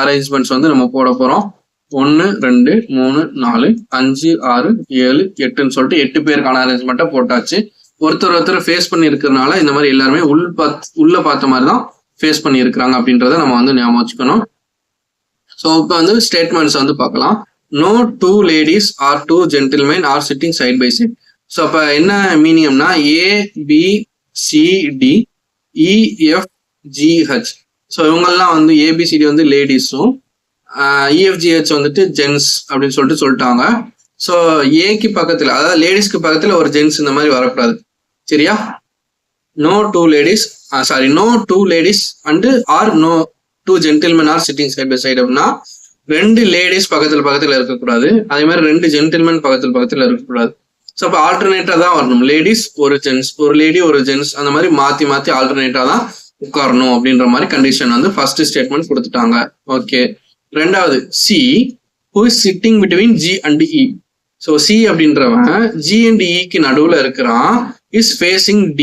அரேஞ்ச்மெண்ட்ஸ் வந்து நம்ம போட போறோம். 1 2 3 4 5 6 7 8ன்னு சொல்லிட்டு 8 பேருக்கான அரேஞ்ச்மெண்ட்டை போட்டாச்சு. ஒருத்தர் ஃபேஸ் பண்ணி இருக்கிறதுனால இந்த மாதிரி எல்லாருமே உள்ள பார்த்த மாதிரி தான் ஃபேஸ் பண்ணி இருக்கிறாங்க அப்படின்றத நம்ம வந்து ஞாபகம் வச்சுக்கணும். ஸோ இப்போ வந்து ஸ்டேட்மெண்ட்ஸ் வந்து பார்க்கலாம். No 2 ladies or 2 gentlemen are sitting side by side. So அப்போ என்ன மீனிங்னா A, B, C, D, E, F, G, H. So இவங்கெல்லாம் வந்து ABCD வந்து லேடிஸும் EFGH வந்துட்டு ஜென்ஸ் அப்படின்னு சொல்லிட்டாங்க. ஸோ ஏக்கு பக்கத்தில், அதாவது லேடிஸ்க்கு பக்கத்தில் ஒரு ஜென்ஸ் இந்த மாதிரி வரக்கூடாது. சரியா? No 2 ladies and or no 2 gentlemen are sitting side by side அப்படின்னா 2 லேடிஸ் பக்கத்தில் இருக்கக்கூடாது, அதே மாதிரி 2 ஜென்டில்மேன் பக்கத்தில் இருக்கக்கூடாது. ஸோ அப்போ ஆல்டர்னேட்டா தான் வரணும். லேடிஸ் ஒரு ஜென்ஸ், ஒரு லேடி ஒரு ஜென்ஸ், அந்த மாதிரி மாத்தி ஆல்டர்னேட்டா தான் உட்காரணும் அப்படின்ற மாதிரி கண்டிஷன் வந்து ஃபர்ஸ்ட் ஸ்டேட்மெண்ட் கொடுத்துட்டாங்க. ஓகே. ரெண்டாவது C, who is sitting between G and E. So C அப்படின்றவன் G and Eக்கு நடுவில் இருக்கிறான், is facing D,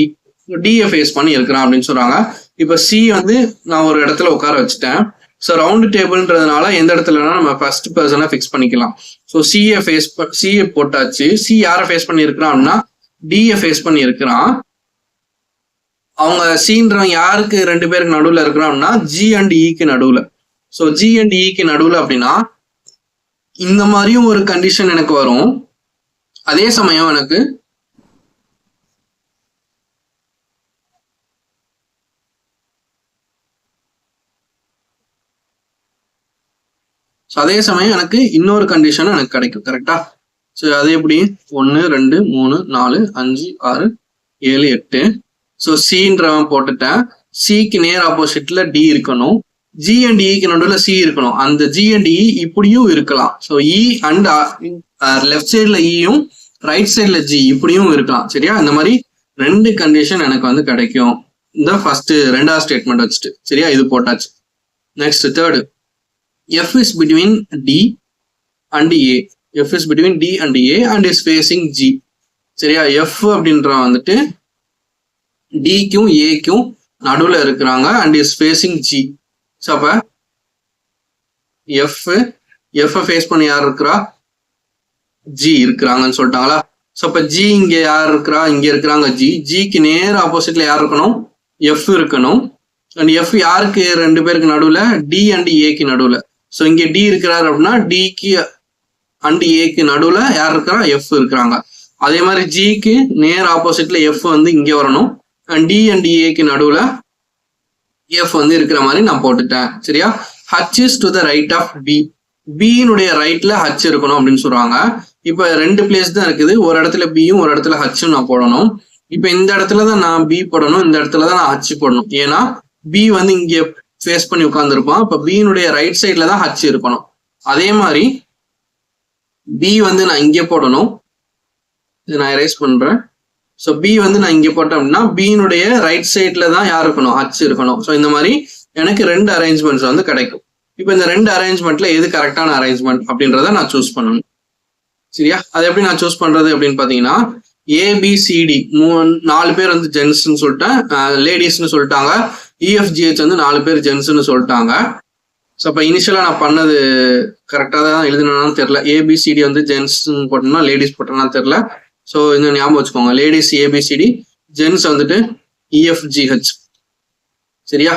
D-யை ஃபேஸ் பண்ணி இருக்கிறான் அப்படின்னு சொல்றாங்க. இப்போ C வந்து நான் ஒரு இடத்துல உட்கார வச்சுட்டேன். ஸோ ரவுண்ட் டேபிள்ன்றதுனால எந்த இடத்துலனா நம்ம ஃபர்ஸ்ட் பர்சனை ஃபிக்ஸ் பண்ணிக்கலாம். ஸோ சியை போட்டாச்சு. சி யாரை ஃபேஸ் பண்ணி இருக்கிறான் அப்படின்னா டியை ஃபேஸ் பண்ணி இருக்கிறான். அவங்க சீன்றவன் யாருக்கு 2 பேருக்கு நடுவில் இருக்கிறான் அப்படின்னா G and Eக்கு நடுவில். ஸோ G and Eக்கு நடுவில் அப்படின்னா இந்த மாதிரியும் ஒரு கண்டிஷன் எனக்கு வரும். அதே சமயம் எனக்கு இன்னொரு கண்டிஷனும் எனக்கு கிடைக்கும். கரெக்டா? ஸோ அது எப்படி? 1 2 3 4 5 6 7 8. ஸோ சின்றவன் போட்டுட்டேன். சிக்கு நேர் ஆப்போசிட்ல டி இருக்கணும். G and Eக்கு நடுவில் C இருக்கணும். அந்த G and E இப்படியும் இருக்கலாம். ஸோ E அண்ட் லெஃப்ட் சைட்ல Eயும் ரைட் சைட்ல G இப்படியும் இருக்கலாம். சரியா? இந்த மாதிரி 2 கண்டிஷன் எனக்கு வந்து கிடைக்கும் இந்த ஃபர்ஸ்ட் 2வது ஸ்டேட்மெண்ட் வச்சுட்டு. சரியா? இது போட்டாச்சு. Next third, F is between D and A. F is between D and A and is facing G. சரியா? F அப்படின்றவன் வந்துட்டு Dக்கும் Aக்கும் நடுவில் இருக்கிறாங்க and is facing G. So அப்ப F ஃபேஸ் பண்ணி யார் இருக்கிறா? G இருக்கிறாங்கன்னு சொல்லிட்டாங்களா? ஸோ அப்ப G இங்க யார் இருக்கிறா? இங்க இருக்கிறாங்க G. Gக்கு நேர் ஆப்போசிட்ல யார் இருக்கணும்? F இருக்கணும். அண்ட் F யாருக்கு 2 பேருக்கு நடுவில்? D and Aக்கு நடுவில். ஸோ இங்க D இருக்கிறாரு அப்படின்னா Dக்கு அண்ட் Aக்கு நடுவில் யார் இருக்கிறா? F இருக்கிறாங்க. அதே மாதிரி Gக்கு நேர் ஆப்போசிட்ல F வந்து இங்க வரணும். அண்ட் D and Aக்கு நடுவில் F வந்து இருக்கிற மாதிரி நான் போட்டுட்டேன். சரியா? H is to the right of B. B-னுடைய ரைட்ல H இருக்கணும் அப்படின்னு சொல்றாங்க. இப்ப 2 பிளேஸ் தான் இருக்குது. ஒரு இடத்துல B-யும் ஒரு இடத்துல H-ம் நான் போடணும். இப்ப இந்த இடத்துல தான் நான் B போடணும், இந்த இடத்துல தான் நான் H போடணும். ஏன்னா B வந்து இங்க ஃபேஸ் பண்ணி உட்கார்ந்துருப்பான். இப்ப B-னுடைய ரைட் சைட்ல தான் H இருக்கணும். அதே மாதிரி B வந்து நான் இங்க போடணும். இது நான் எரேஸ் பண்றேன். ஸோ B வந்து நான் இங்கே போட்டேன் அப்படின்னா B-னுடைய ரைட் சைட்ல தான் யார் இருக்கணும்? H இருக்கணும். ஸோ இந்த மாதிரி எனக்கு 2 அரேஞ்ச்மெண்ட்ஸ் வந்து கிடைக்கும். இப்போ இந்த 2 அரேஞ்ச்மெண்ட்ல எது கரெக்டான அரேஞ்ச்மெண்ட் அப்படின்றத நான் சூஸ் பண்ணணும். சரியா? அது எப்படி நான் சூஸ் பண்றது அப்படின்னு பாத்தீங்கன்னா ABCD 4 பேர் வந்து ஜென்ஸ்ன்னு சொல்லிட்டேன், லேடிஸ்ன்னு சொல்லிட்டாங்க. EFGH வந்து 4 பேர் ஜென்ஸ்ன்னு சொல்லிட்டாங்க. ஸோ அப்போ இனிஷியலா நான் பண்ணது கரெக்டாக தான் எழுதுனான்னு தெரியல. ABCD வந்து ஜென்ஸ்ன்னு போட்டோம்னா லேடிஸ் போட்டோம்னா தெரியல. ஸோ இந்த ஞாபகம் வச்சுக்கோங்க. லேடிஸ் ABCD, ஜென்ஸ் வந்துட்டு EFGH. சரியா?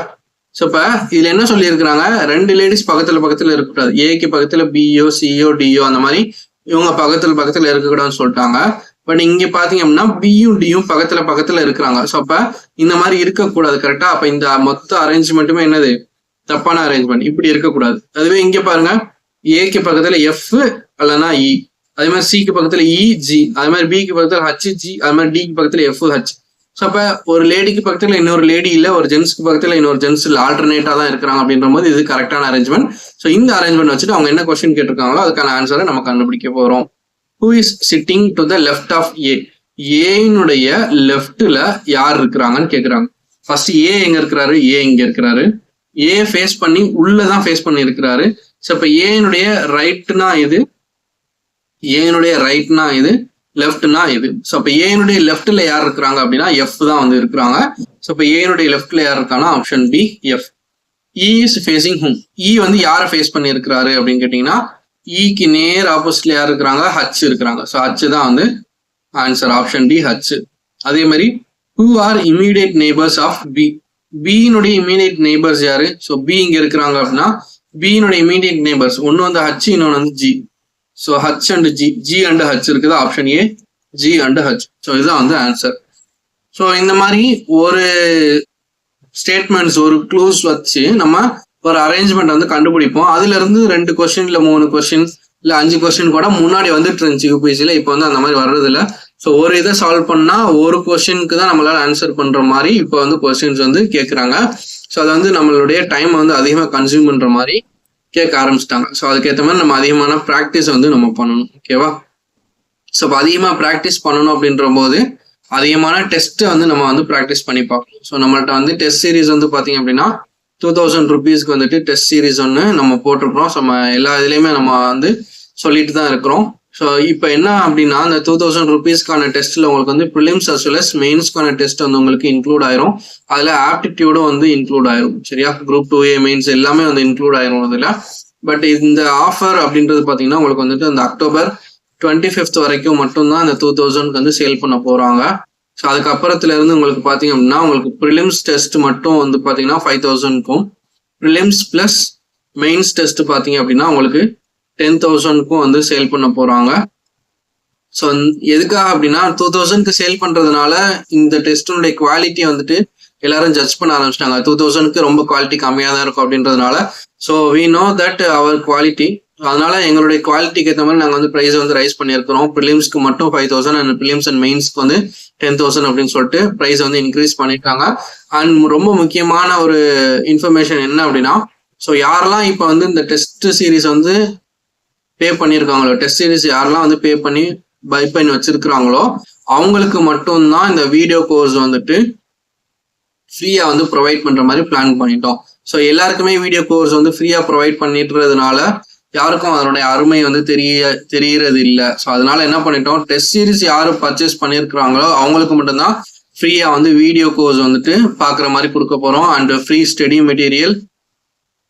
ஸோ இப்போ இதுல என்ன சொல்லியிருக்கிறாங்க? 2 லேடிஸ் பக்கத்துல இருக்கக்கூடாது. ஏக்கு பக்கத்துல BO CO DO அந்த மாதிரி இவங்க பக்கத்துல இருக்கக்கூடாதுன்னு சொல்லிட்டாங்க. பட் இங்க பாத்தீங்க அப்படின்னா B-யும் D-யும் பக்கத்துல இருக்கிறாங்க. ஸோ அப்ப இந்த மாதிரி இருக்கக்கூடாது. கரெக்டா? அப்ப இந்த மொத்த அரேஞ்ச்மெண்ட்டுமே என்னது? தப்பான அரேஞ்ச்மெண்ட். இப்படி இருக்கக்கூடாது. அதுவே இங்க பாருங்க, ஏக்கு பக்கத்துல F அல்லனா E, அதே மாதிரி சிக்கு பக்கத்துல இஜி, அதே மாதிரி பிக்கு பக்கத்துல ஹச்ஜி, அது மாதிரி டிக்கு பக்கத்துல எஃப்ஹெச். ஸோ அப்ப ஒரு லேடிக்கு பக்கத்துல இன்னொரு லேடி இல்ல, ஒரு ஜென்ஸ்க்கு பக்கத்துல இன்னொரு ஜென்ஸ் இல்ல, ஆல்டர்னேட்டா தான் இருக்கிறாங்க அப்படின்ற போது இது கரெக்டான அரேஞ்ச்மெண்ட். ஸோ இந்த அரேஞ்ச்மெண்ட் வச்சுட்டு அவங்க என்ன கொஸ்டின் கேட்டிருக்காங்களோ அதுக்கான ஆன்சரை நம்ம கண்டுபிடிக்க போறோம். Who is sitting to the left of A? ஏனுடைய லெஃப்ட்ல யார் இருக்கிறாங்கன்னு கேக்குறாங்க. ஃபர்ஸ்ட் ஏ எங்க இருக்கிறாரு? ஏ இங்க இருக்கிறாரு. ஏ ஃபேஸ் பண்ணி உள்ளதான் ஃபேஸ் பண்ணி இருக்கிறாரு. ஸோ இப்ப ஏனுடைய ரைட்னா இது, ஏனுடைய ரைட்னா இது, லெஃப்ட்னா இது. ஸோ அப்ப ஏனுடைய லெஃப்ட்ல யார் இருக்கிறாங்க அப்படின்னா எஃப் தான் வந்து இருக்கிறாங்க. ஸோ இப்ப ஏனுடைய லெஃப்ட்ல யார் இருக்காங்கன்னா option B F. E is facing whom? E வந்து யாரை ஃபேஸ் பண்ணி இருக்கிறாரு அப்படின்னு கேட்டீங்கன்னா இக்கு நேர் ஆப்போசிட்ல யார் இருக்கிறாங்க? ஹச் இருக்கிறாங்க. ஸோ ஹச் தான் வந்து ஆன்சர், ஆப்ஷன் டி ஹச். அதே மாதிரி who are immediate neighbours of B? பியினுடைய இமீடியட் நெய்பர்ஸ் யாரு? ஸோ பி இங்க இருக்கிறாங்க அப்படின்னா பியினுடைய இமீடியட் நெய்பர்ஸ் ஒன்னு வந்து ஹச், இன்னொன்று வந்து G. So H and G, G and H இருக்குது, option A G and H. So இதுதான் வந்து ஆன்சர். ஸோ இந்த மாதிரி ஒரு ஸ்டேட்மெண்ட்ஸ், ஒரு க்ளூஸ் வச்சு நம்ம ஒரு அரேஞ்ச்மெண்ட் வந்து கண்டுபிடிப்போம். அதுல இருந்து 2 கொஸ்டின் இல்ல 3 கொஸ்டின் இல்ல 5 கொஸ்டின் கூட முன்னாடி வந்துட்டு இருந்துச்சு யூபிஎஸ்சில. இப்போ வந்து அந்த மாதிரி வர்றது இல்லை. ஸோ ஒரு இதை சால்வ் பண்ணா ஒரு கொஸ்டினுக்கு தான் நம்மளால ஆன்சர் பண்ற மாதிரி இப்போ வந்து கொஸ்டின்ஸ் வந்து கேட்குறாங்க. ஸோ அதை வந்து நம்மளுடைய டைம் வந்து அதிகமாக கன்சியூம் பண்ற மாதிரி கேட்க ஆரம்பிச்சிட்டாங்க. ஸோ அதுக்கேற்ற மாதிரி நம்ம அதிகமான ப்ராக்டிஸ் வந்து நம்ம பண்ணணும். ஓகேவா? ஸோ இப்போ அதிகமாக ப்ராக்டிஸ் பண்ணணும் அப்படின்ற போது அதிகமான டெஸ்ட்டை வந்து நம்ம வந்து ப்ராக்டிஸ் பண்ணி பார்க்கணும். ஸோ நம்மள்ட்ட வந்து டெஸ்ட் சீரீஸ் வந்து பார்த்தீங்க அப்படின்னா 2000 rupeesக்கு வந்துட்டு டெஸ்ட் சீரீஸ் ஒன்று நம்ம போட்டிருக்கிறோம். ஸோ நம்ம எல்லா இதுலேயுமே நம்ம வந்து சொல்லிட்டு தான் இருக்கிறோம். ஸோ இப்போ என்ன அப்படின்னா அந்த 2000 rupeesக்கான டெஸ்ட்டில் உங்களுக்கு வந்து ப்ரிலிம்ஸ் அஸ் வெல் அஸ் மெயின்ஸ்க்கான டெஸ்ட் வந்து உங்களுக்கு இன்க்ளூட் ஆயிரும். அதில் ஆப்டிடியூடும் வந்து இன்க்ளூட் ஆயிரும். சரியா? குரூப் 2A மெயின்ஸ் எல்லாமே வந்து இன்க்ளூட் ஆயிரும் அதில். பட் இந்த ஆஃபர் அப்படின்றது பார்த்தீங்கன்னா உங்களுக்கு வந்துட்டு அந்த October 25th வரைக்கும் மட்டும்தான் இந்த 2000க்கு வந்து சேல் பண்ண போகிறாங்க. ஸோ அதுக்கப்புறத்துல இருந்து உங்களுக்கு பார்த்தீங்க அப்படின்னா உங்களுக்கு ப்ரிலிம்ஸ் டெஸ்ட் மட்டும் வந்து பார்த்தீங்கன்னா 5000க்கும், ப்ரிலிம்ஸ் ப்ளஸ் மெயின்ஸ் டெஸ்ட் பார்த்தீங்க அப்படின்னா உங்களுக்கு 10,000க்கும் வந்து சேல் பண்ண போறாங்க. ஸோ எதுக்காக அப்படின்னா 2000க்கு சேல் பண்றதுனால இந்த டெஸ்டினுடைய குவாலிட்டி வந்துட்டு எல்லாரும் ஜட்ஜ் பண்ண ஆரம்பிச்சிட்டாங்க. 2000க்கு ரொம்ப குவாலிட்டி கம்மியாக தான் இருக்கும் அப்படின்றதுனால. So we know that our quality. அதனால எங்களுடைய குவாலிட்டிக்கு ஏற்ற மாதிரி நாங்கள் வந்து ப்ரைஸ் வந்து ரைஸ் பண்ணியிருக்கிறோம். ப்ரிலிம்ஸ்க்கு மட்டும் 5000 அண்ட் ப்ரிலிம்ஸ் அண்ட் மெயின்ஸ்க்கு வந்து 10,000 அப்படின்னு சொல்லிட்டு ப்ரைஸ் வந்து இன்க்ரீஸ் பண்ணியிருக்காங்க. அண்ட் ரொம்ப முக்கியமான ஒரு இன்ஃபர்மேஷன் என்ன அப்படின்னா, ஸோ யாரெல்லாம் இப்போ வந்து இந்த டெஸ்ட் சீரீஸ் வந்து பே பண்ணியிருக்காங்களோ, டெஸ்ட் சீரீஸ் யாரெல்லாம் வந்து பே பண்ணி பை பண்ணி வச்சிருக்கிறாங்களோ அவங்களுக்கு மட்டும்தான் இந்த வீடியோ கோர்ஸ் வந்துட்டு ஃப்ரீயா வந்து ப்ரொவைட் பண்ற மாதிரி பிளான் பண்ணிட்டோம். ஸோ எல்லாருக்குமே வீடியோ கோர்ஸ் வந்து ஃப்ரீயா ப்ரொவைட் பண்ணிட்டுறதுனால யாருக்கும் அதனுடைய அருமை வந்து தெரியறது இல்லை. ஸோ அதனால என்ன பண்ணிட்டோம், டெஸ்ட் சீரீஸ் யாரு பர்ச்சேஸ் பண்ணியிருக்கிறாங்களோ அவங்களுக்கு மட்டும்தான் ஃப்ரீயா வந்து வீடியோ கோர்ஸ் வந்துட்டு பார்க்குற மாதிரி கொடுக்க போறோம். And free study material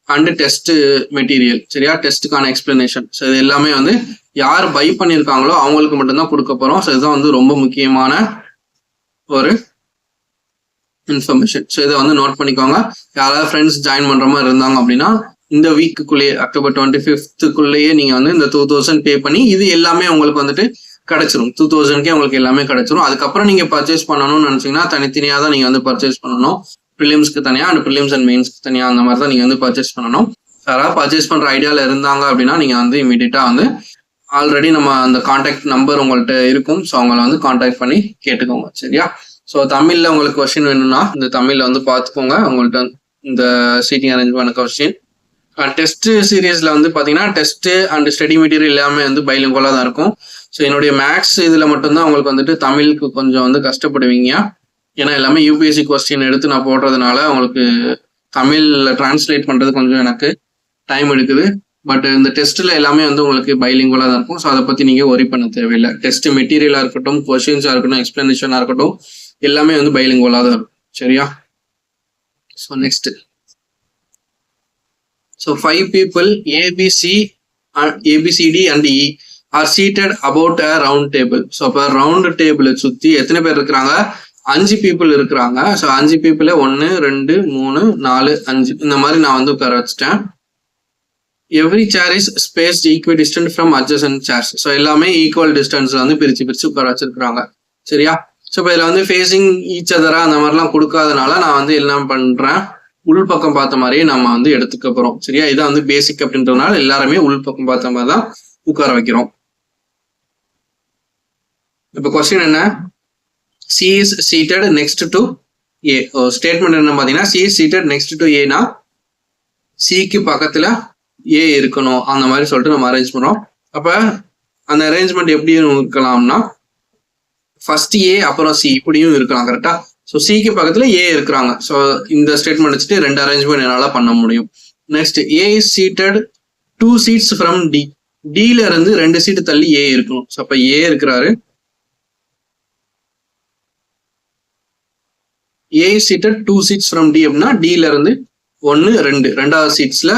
and test material. சரியா? டெஸ்ட்டுக்கான எக்ஸ்பிளனேஷன். ஸோ இது எல்லாமே வந்து யார் பை பண்ணியிருக்காங்களோ அவங்களுக்கு மட்டும்தான் கொடுக்க போறோம். ஸோ இதுதான் வந்து ரொம்ப முக்கியமான ஒரு இன்ஃபர்மேஷன். ஸோ இதை வந்து நோட் பண்ணிக்கோங்க. யாராவது ஃப்ரெண்ட்ஸ் ஜாயின் பண்ற மாதிரி இருந்தாங்க அப்படின்னா இந்த வீக்குள்ளேயே October 25th நீங்க வந்து இந்த 2000 பே பண்ணி இது எல்லாமே உங்களுக்கு வந்துட்டு கிடைச்சிரும். 2000க்கே உங்களுக்கு எல்லாமே கிடைச்சிரும். அதுக்கப்புறம் நீங்க பர்ச்சேஸ் பண்ணணும்னு நினைச்சீங்கன்னா தனித்தனியா தான் நீங்க வந்து பர்ச்சேஸ் பண்ணணும். ப்ரிலிம்ஸ்க்கு தனியா அண்ட் ப்ரிலிம்ஸ் அண்ட் மெயின்ஸ்க்கு தனியா அந்த மாதிரி தான் நீங்க வந்து பர்ச்சேஸ் பண்ணணும். யாராவது பர்ச்சேஸ் பண்ற ஐடியால இருந்தாங்க அப்படின்னா நீங்க வந்து இமீடியட்டா வந்து ஆல்ரெடி நம்ம அந்த கான்டாக்ட் நம்பர் உங்கள்கிட்ட இருக்கும். ஸோ அவங்கள வந்து கான்டாக்ட் பண்ணி கேட்டுக்கோங்க. சரியா? ஸோ தமிழ்ல உங்களுக்கு கொஸ்டின் வேணும்னா இந்த தமிழ்ல வந்து பார்த்துக்கோங்க. உங்கள்கிட்ட இந்த சீட்டிங் அரேஞ்ச் பண்ண கொஸ்டின். டெஸ்ட் சீரீஸ்ல வந்து பாத்தீங்கன்னா டெஸ்ட் அண்ட் ஸ்டடி மெட்டீரியல் எல்லாமே வந்து பைலிங்குவலா தான் இருக்கும். ஸோ என்னுடைய மேக்ஸ் இதுல மட்டும்தான் உங்களுக்கு வந்துட்டு தமிழுக்கு கொஞ்சம் வந்து கஷ்டப்படுவீங்க. ஏன்னா எல்லாமே யூபிஎஸ்சி கொஸ்டின் எடுத்து நான் போடுறதுனால உங்களுக்கு தமிழ்ல டிரான்ஸ்லேட் பண்றது கொஞ்சம் எனக்கு டைம் எடுக்குது. பட் இந்த டெஸ்ட்ல எல்லாமே வந்து உங்களுக்கு பைலிங்குவலா தான் இருக்கும். ஸோ அதை பத்தி நீங்க ஒரி பண்ண தேவையில்லை. டெஸ்ட் மெட்டீரியலா இருக்கட்டும், கொஸ்டின்ஸா இருக்கட்டும், எக்ஸ்பிளனேஷனா இருக்கட்டும், எல்லாமே வந்து பைலிங்குவலா தான் இருக்கும். சரியா? So next. So 5 people ABCD and E are seated about a round table. So அப்ப ரவுண்ட் டேபிள் சுத்தி எத்தனை பேர் இருக்கிறாங்க? 5 people இருக்கிறாங்க. ஸோ 5 people 1 2 3 4 5 இந்த மாதிரி நான் வந்து உட்கார வச்சுட்டேன். Every chair is spaced equal distant from adjacent chairs. So எல்லாமே ஈக்குவல் டிஸ்டன்ஸ்ல வந்து பிரிச்சு உட்கார வச்சிருக்காங்க. சரியா? ஸோ இப்போ இதுல வந்து ஃபேஸிங் ஈச் அதரா அந்த மாதிரிலாம் கொடுக்காதனால நான் வந்து என்ன பண்றேன், உள்பக்கம் பார்த்த மாதிரியே நம்ம வந்து எடுத்துக்க போறோம். சரியா? இதான் வந்து பேசிக் அப்படின்றதுனால எல்லாருமே உள்பக்கம் பார்த்த மாதிரி தான் உட்கார வைக்கிறோம். இப்போ கொஸ்டின் என்ன, C is seated next to A. Statement என்ன பார்த்தீங்கன்னா C is seated next to ஏனா சிக்கு பக்கத்துல ஏ இருக்கணும் அந்த மாதிரி சொல்லிட்டு நம்ம அரேஞ்ச் பண்றோம். அப்ப அந்த அரேஞ்ச்மெண்ட் எப்படி இருக்கலாம்னா ஃபர்ஸ்ட் ஏ அப்புறம் சி இப்படியும் இருக்கலாம் கரெக்டா. ஸோ சிக்கு பக்கத்துல ஏ இருக்கிறாங்க. ஸோ இந்த ஸ்டேட்மெண்ட் வச்சுட்டு 2 அரேஞ்ச்மெண்ட் என்னால பண்ண முடியும். Next A is seated 2 seats from D. டில இருந்து 2 சீட் தள்ளி ஏ இருக்கணும். ஸோ அப்ப ஏ இருக்கிறாரு, A is seated 2 seats from D அப்படின்னா டில இருந்து 1 2 ரெண்டாவது சீட்ஸ்ல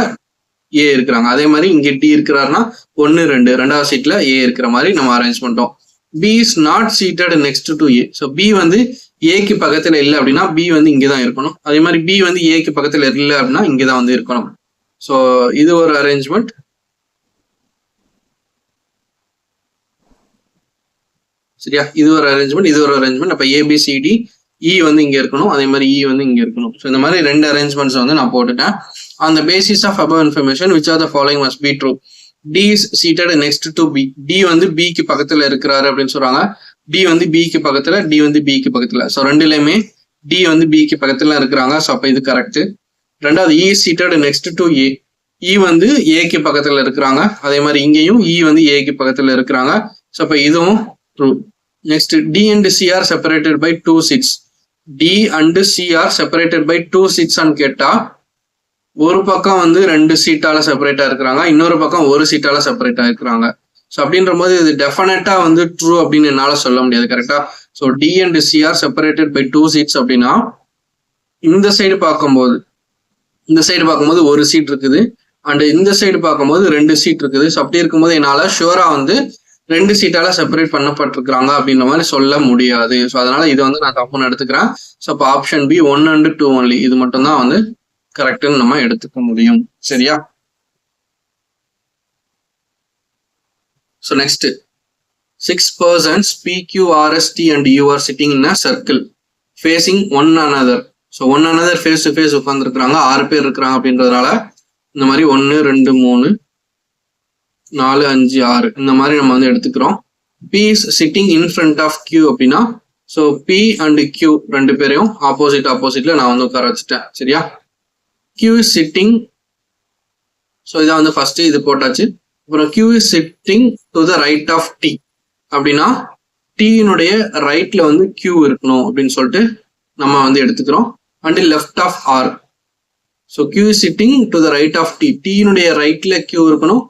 ஏ இருக்கிறாங்க. அதே மாதிரி இங்க டி இருக்கிறாருன்னா 1 2 ரெண்டாவது சீட்ல ஏ இருக்கிற மாதிரி நம்ம அரேஞ்ச் பண்ணிட்டோம். B is not seated next to A. So B வந்து ஏக்கு பக்கத்துல இல்லை அப்படின்னா பி வந்து இங்கதான் இருக்கணும். அதே மாதிரி பி வந்து ஏக்கு பக்கத்துல இல்லை அப்படின்னா இங்கதான் வந்து இருக்கணும். ஸோ இது ஒரு அரேஞ்ச்மெண்ட். சரியா, இது ஒரு அரேஞ்ச்மெண்ட், இது ஒரு அரேஞ்ச்மெண்ட். அப்ப ஏபிசிடி இ வந்து இங்க இருக்கணும், அதே மாதிரி இ வந்து இங்க இருக்கணும். ஸோ இந்த மாதிரி 2 அரேஞ்ச்மெண்ட்ஸ் வந்து நான் போட்டுட்டேன். On the basis of above information which are the following must be true. D is seated next to B. D வந்து B க்கு பக்கத்துல இருக்கிறாரு அப்படின்னு சொல்றாங்க. D வந்து B க்கு பக்கத்துல, D வந்து B க்கு பக்கத்துல. ஸோ ரெண்டுலயுமே D வந்து B க்கு பக்கத்துல இருக்கிறாங்க. ஸோ அப்ப இது கரெக்ட். ரெண்டாவது E is seated next to A. E வந்து A க்கு பக்கத்துல இருக்கிறாங்க. அதே மாதிரி இங்கேயும் E வந்து A க்கு பக்கத்துல இருக்கிறாங்க. ஸோ அப்ப இதுவும் true. Next D and C are separated by 2 seats. D and C are separated by 2 seats ன்னு கேட்டா ஒரு பக்கம் வந்து 2 சீட்டால செப்பரேட்டா இருக்கிறாங்க, இன்னொரு பக்கம் ஒரு சீட்டால செப்பரேட்டா இருக்கிறாங்க. ஸோ அப்படின்ற போது இது டெஃபினட்டா வந்து ட்ரூ அப்படின்னு என்னால சொல்ல முடியாது கரெக்டா. So D and C are separated by 2 seats அப்படின்னா இந்த சைடு பார்க்கும்போது ஒரு சீட் இருக்குது அண்ட் இந்த சைடு பார்க்கும்போது 2 சீட் இருக்குது. ஸோ அப்படி இருக்கும்போது என்னால ஷுவரா வந்து 2 சீட்டால செப்பரேட் பண்ணப்பட்டிருக்கிறாங்க அப்படின்ற மாதிரி சொல்ல முடியாது. ஸோ அதனால இது வந்து நான் தப்புன்னு எடுத்துக்கிறேன். ஸோ அப்போ ஆப்ஷன் பி 1 and 2 only இது மட்டும் தான் வந்து கரெக்ட்னு நம்ம எடுத்துக்க முடியும். சரியா. So next 6 persons P, Q, R, S, T and U are sitting in a circle facing one another. So one another face to face உட்கார்ந்துருக்காங்க, 6 பேர் இருக்கிறாங்க அப்படின்றதுனால இந்த மாதிரி 1 2 3 4 5 6 இந்த மாதிரி நம்ம வந்து எடுத்துக்கிறோம். P is sitting in front of Q அப்படின்னா ஸோ P and Q 2 பேரையும் ஆப்போசிட்ல நான் வந்து உட்கார வச்சுட்டேன். சரியா. Q is sitting, ஸோ இதான் வந்து ஃபர்ஸ்ட் இது போட்டாச்சு. அப்புறம் Q is sitting to the right of T அப்படின்னா T-னுடைய ரைட்ல வந்து Q இருக்கணும் அப்படின்னு சொல்லிட்டு நம்ம வந்து எடுத்துக்கிறோம். And left of R. So Q is sitting to the right of T. T-னுடைய ரைட்ல Q இருக்கணும்,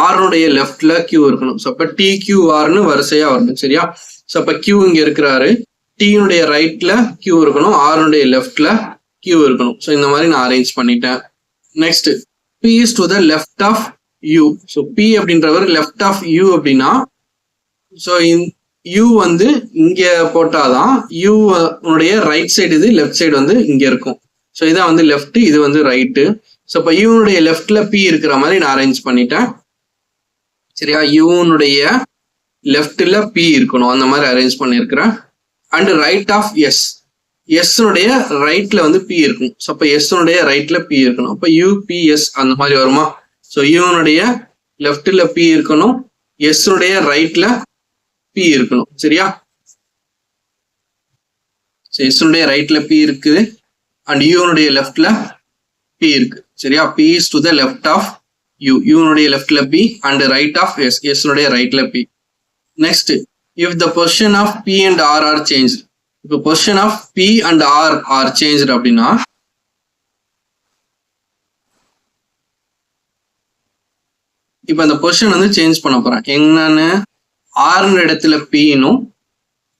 R-னுடைய லெஃப்ட்ல Q இருக்கணும். ஸோ அப்ப TQRன்னு வரிசையா வரணும். சரியா. ஸோ அப்ப Q இங்க இருக்கிறாரு, T-னுடைய ரைட்ல Q இருக்கணும், R-னுடைய லெஃப்ட்ல Q இருக்கணும். ஸோ இந்த மாதிரி நான் அரேஞ்ச் பண்ணிட்டேன். Next P is to the left of U. So P அப்படின்றவர் லெஃப்ட் ஆஃப் U அப்படின்னா ஸோ U வந்து இங்க போட்டாதான் U உடைய ரைட் சைடு இது, லெஃப்ட் சைடு வந்து இங்க இருக்கும். ஸோ இதான் வந்து லெஃப்ட், இது வந்து ரைட்டு. ஸோ இப்போ யூனுடைய லெஃப்ட்ல P இருக்கிற மாதிரி நான் அரேஞ்ச் பண்ணிட்டேன். சரியா. யூனுடைய லெஃப்ட்ல P இருக்கணும் அந்த மாதிரி அரேஞ்ச் பண்ணியிருக்கிறேன். அண்ட் ரைட் ஆஃப் எஸ், எஸ்னுடைய ரைட்ல வந்து P இருக்கும். ஸோ அப்போ எஸ்னுடைய ரைட்ல P இருக்கணும். அப்போ UPS அந்த மாதிரி வருமா. ஸோ யூனுடைய லெஃப்ட்ல P இருக்கணும், எஸ்னுடைய ரைட்ல P இருக்கணும். சரியா. ஸோ எஸ்னுடைய ரைட்ல P இருக்குது அண்ட் யூனுடைய லெஃப்ட்ல P இருக்கு. சரியா. P is to the left of U. யூனுடைய லெஃப்ட்ல P and right of S, எஸ்னுடைய ரைட்ல P. Next if the position of P and R are changed. இப்போ position of P and R are change அப்படின்னா இப்ப அந்த பொசிஷன் வந்து change பண்ண போறேன். என்னன்னு ஆர்னு இடத்துல Pனும்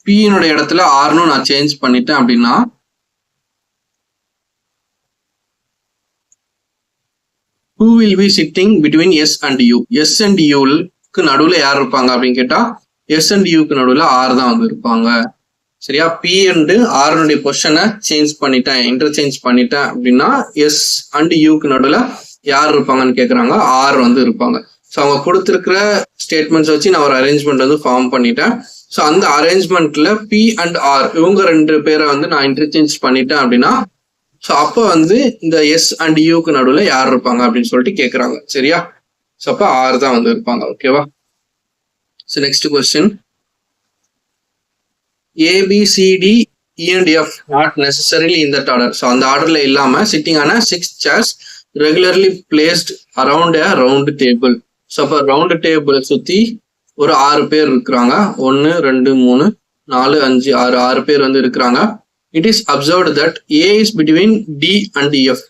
Pனுடைய இடத்துல ஆர்னும் நான் சேஞ்ச் பண்ணிட்டேன் அப்படின்னா who will be sitting between S and U. S and U-க்கு நடுவுல யார் இருப்பாங்க அப்படின்னு கேட்டா S and U-க்கு நடுவுல R தான் வந்து இருப்பாங்க. சரியா. P அண்ட் ஆர்னுடைய பொசிஷனை சேஞ்ச் பண்ணிட்டேன், இன்டர்சேஞ்ச் பண்ணிட்டேன் அப்படின்னா S அண்ட் யூக்கு நடுவில் யார் இருப்பாங்கன்னு கேட்குறாங்க, R வந்து இருப்பாங்க. ஸோ அவங்க கொடுத்துருக்கிற ஸ்டேட்மெண்ட்ஸ் வச்சு நான் ஒரு அரேஞ்ச்மெண்ட் வந்து ஃபார்ம் பண்ணிட்டேன். ஸோ அந்த அரேஞ்ச்மெண்ட்ல P அண்ட் R இவங்க 2 பேரை வந்து நான் இன்டர்சேஞ்ச் பண்ணிட்டேன் அப்படின்னா ஸோ அப்போ வந்து இந்த S அண்ட் யூக்கு நடுவில் யார் இருப்பாங்க அப்படின்னு சொல்லிட்டு கேட்குறாங்க. சரியா. ஸோ அப்போ R தான் வந்து இருப்பாங்க. ஓகேவா. So next question A B C D E and F not necessarily in that order. So அந்த ஆர்டர்ல இல்லாம சிட்டிங் ஆன 6 chairs regularly placed around a round table. So அப்போ ரவுண்ட் டேபிளை சுத்தி ஒரு 6 பேர் இருக்கிறாங்க. 1 2 3 4 5 6 பேர் வந்து இருக்கிறாங்க. It is observed that A is between D and F.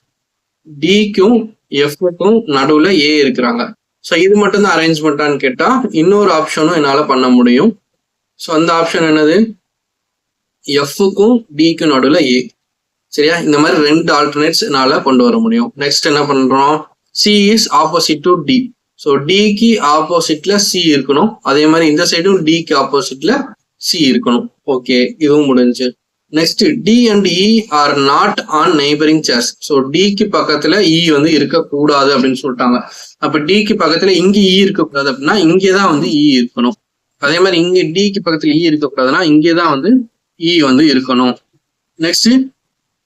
டிக்கும் எஃப்க்கும் நடுவுல ஏ இருக்கிறாங்க. ஸோ இது மட்டும் தான் அரேஞ்ச்மெண்ட்டான்னு கேட்டா இன்னொரு ஆப்ஷனும் என்னால பண்ண முடியும். ஸோ அந்த ஆப்ஷன் என்னது, எஃப்க்கும் டிக்கும் நடுவுல ஏ. சரியா, இந்த மாதிரி 2 ஆல்டர்னேட்ஸ் என்னால கொண்டு வர முடியும். நெக்ஸ்ட் என்ன பண்றோம், C is opposite to D. So டிக்கு ஆப்போசிட்ல சி இருக்கணும். அதே மாதிரி இந்த சைடும் டிக்கு ஆப்போசிட்ல சி இருக்கணும். ஓகே, இதுவும் முடிஞ்சு. Next D and E are not on neighbouring chairs. So டிக்கு பக்கத்துல இ வந்து இருக்கக்கூடாது அப்படின்னு சொல்லிட்டாங்க. அப்ப டிக்கு பக்கத்துல இங்க இ இருக்கக்கூடாது அப்படின்னா இங்கேதான் வந்து இ இருக்கணும். அதே மாதிரி இங்க டிக்கு பக்கத்துல இ இருக்கக்கூடாதுன்னா இங்கேதான் வந்து இ வந்து இருக்கணும். நெக்ஸ்ட்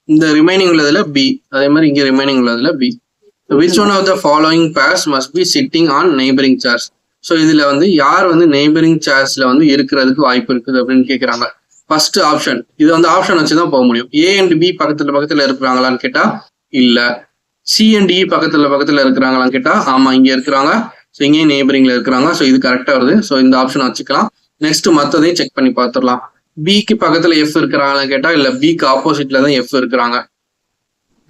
இந்த ரிமைனிங் உள்ளதுல பி, அதே மாதிரி இங்க ரிமைனிங் உள்ளதுல B. Which one of the following pairs must be sitting on neighbouring chairs. So இதுல வந்து யார் வந்து நெய்பரிங் சேர்ஸ்ல வந்து இருக்கிறதுக்கு வாய்ப்பு இருக்குது அப்படின்னு கேட்கறாங்க. ஃபர்ஸ்ட் ஆப்ஷன், இது வந்து ஆப்ஷன் வச்சுதான் போக முடியும். ஏ அண்ட் பி பக்கத்துல இருக்கிறாங்களான்னு கேட்டா இல்ல. சி அண்ட் இ பக்கத்துல இருக்கிறாங்களான்னு கேட்டா ஆமா இங்க இருக்கிறாங்க. ஸோ இங்கேயும் நெய்பரிங்ல இருக்கிறாங்க. ஸோ இது கரெக்டா வருது. ஸோ இந்த ஆப்ஷன் வச்சுக்கலாம். நெக்ஸ்ட் மற்றதையும் செக் பண்ணி பார்த்துடலாம். பிக்கு பக்கத்துல எஃப் இருக்கிறாங்களான்னு கேட்டா இல்ல, பிக்கு ஆப்போசிட்ல தான் எஃப் இருக்கிறாங்க.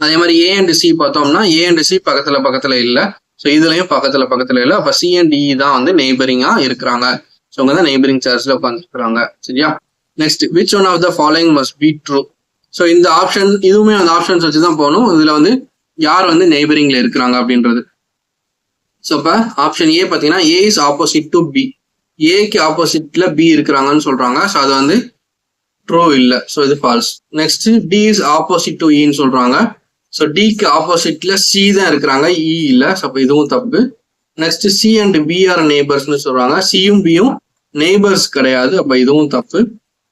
அதே மாதிரி ஏ அண்ட் சி பார்த்தோம்னா ஏ அண்ட் சி பக்கத்துல இல்ல. ஸோ இதுலயும் பக்கத்துல இல்ல. அப்ப சி அண்ட் இ தான் வந்து நெய்பரிங்கா இருக்கிறாங்க. ஸோ அவங்க தான் நெய்பரிங் சேர்ஸ்ல உட்காந்துருக்காங்க. சரியா, next which one of the following must be true. So இந்த ஆப்ஷன் இதுவுமே அந்த ஆப்ஷன்ஸ் வச்சுதான் போகணும். இதுல வந்து யார் வந்து நெய்பரிங்ல இருக்கிறாங்க அப்படின்றது. ஸோ இப்போ ஆப்ஷன் ஏ பார்த்தீங்கன்னா ஏ இஸ் ஆப்போசிட் டு பி. ஏக்கு ஆப்போசிட்ல பி இருக்கிறாங்கன்னு சொல்றாங்க. ஸோ அது வந்து ட்ரூ இல்லை. ஸோ இது false. Next D is opposite to இன்னு சொல்றாங்க. ஸோ டிக்கு ஆப்போசிட்ல சி தான் இருக்கிறாங்க, இ இல்லை. ஸோ அப்போ இதுவும் தப்பு. நெக்ஸ்ட் சி அண்ட் பி ஆர் நெய்பர்ஸ்னு சொல்றாங்க. சியும் பியும் நெய்பர்ஸ் கிடையாது. அப்போ இதுவும் தப்பு.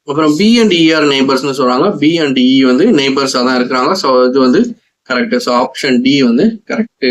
அப்புறம் பி அண்ட் இ ஆர் நெய்பர்ஸ்னு சொல்றாங்க. பி அண்ட் இ வந்து நெய்பர்ஸா தான் இருக்கிறாங்க. ஸோ இது வந்து கரெக்ட். ஸோ ஆப்ஷன் டி வந்து கரெக்ட்.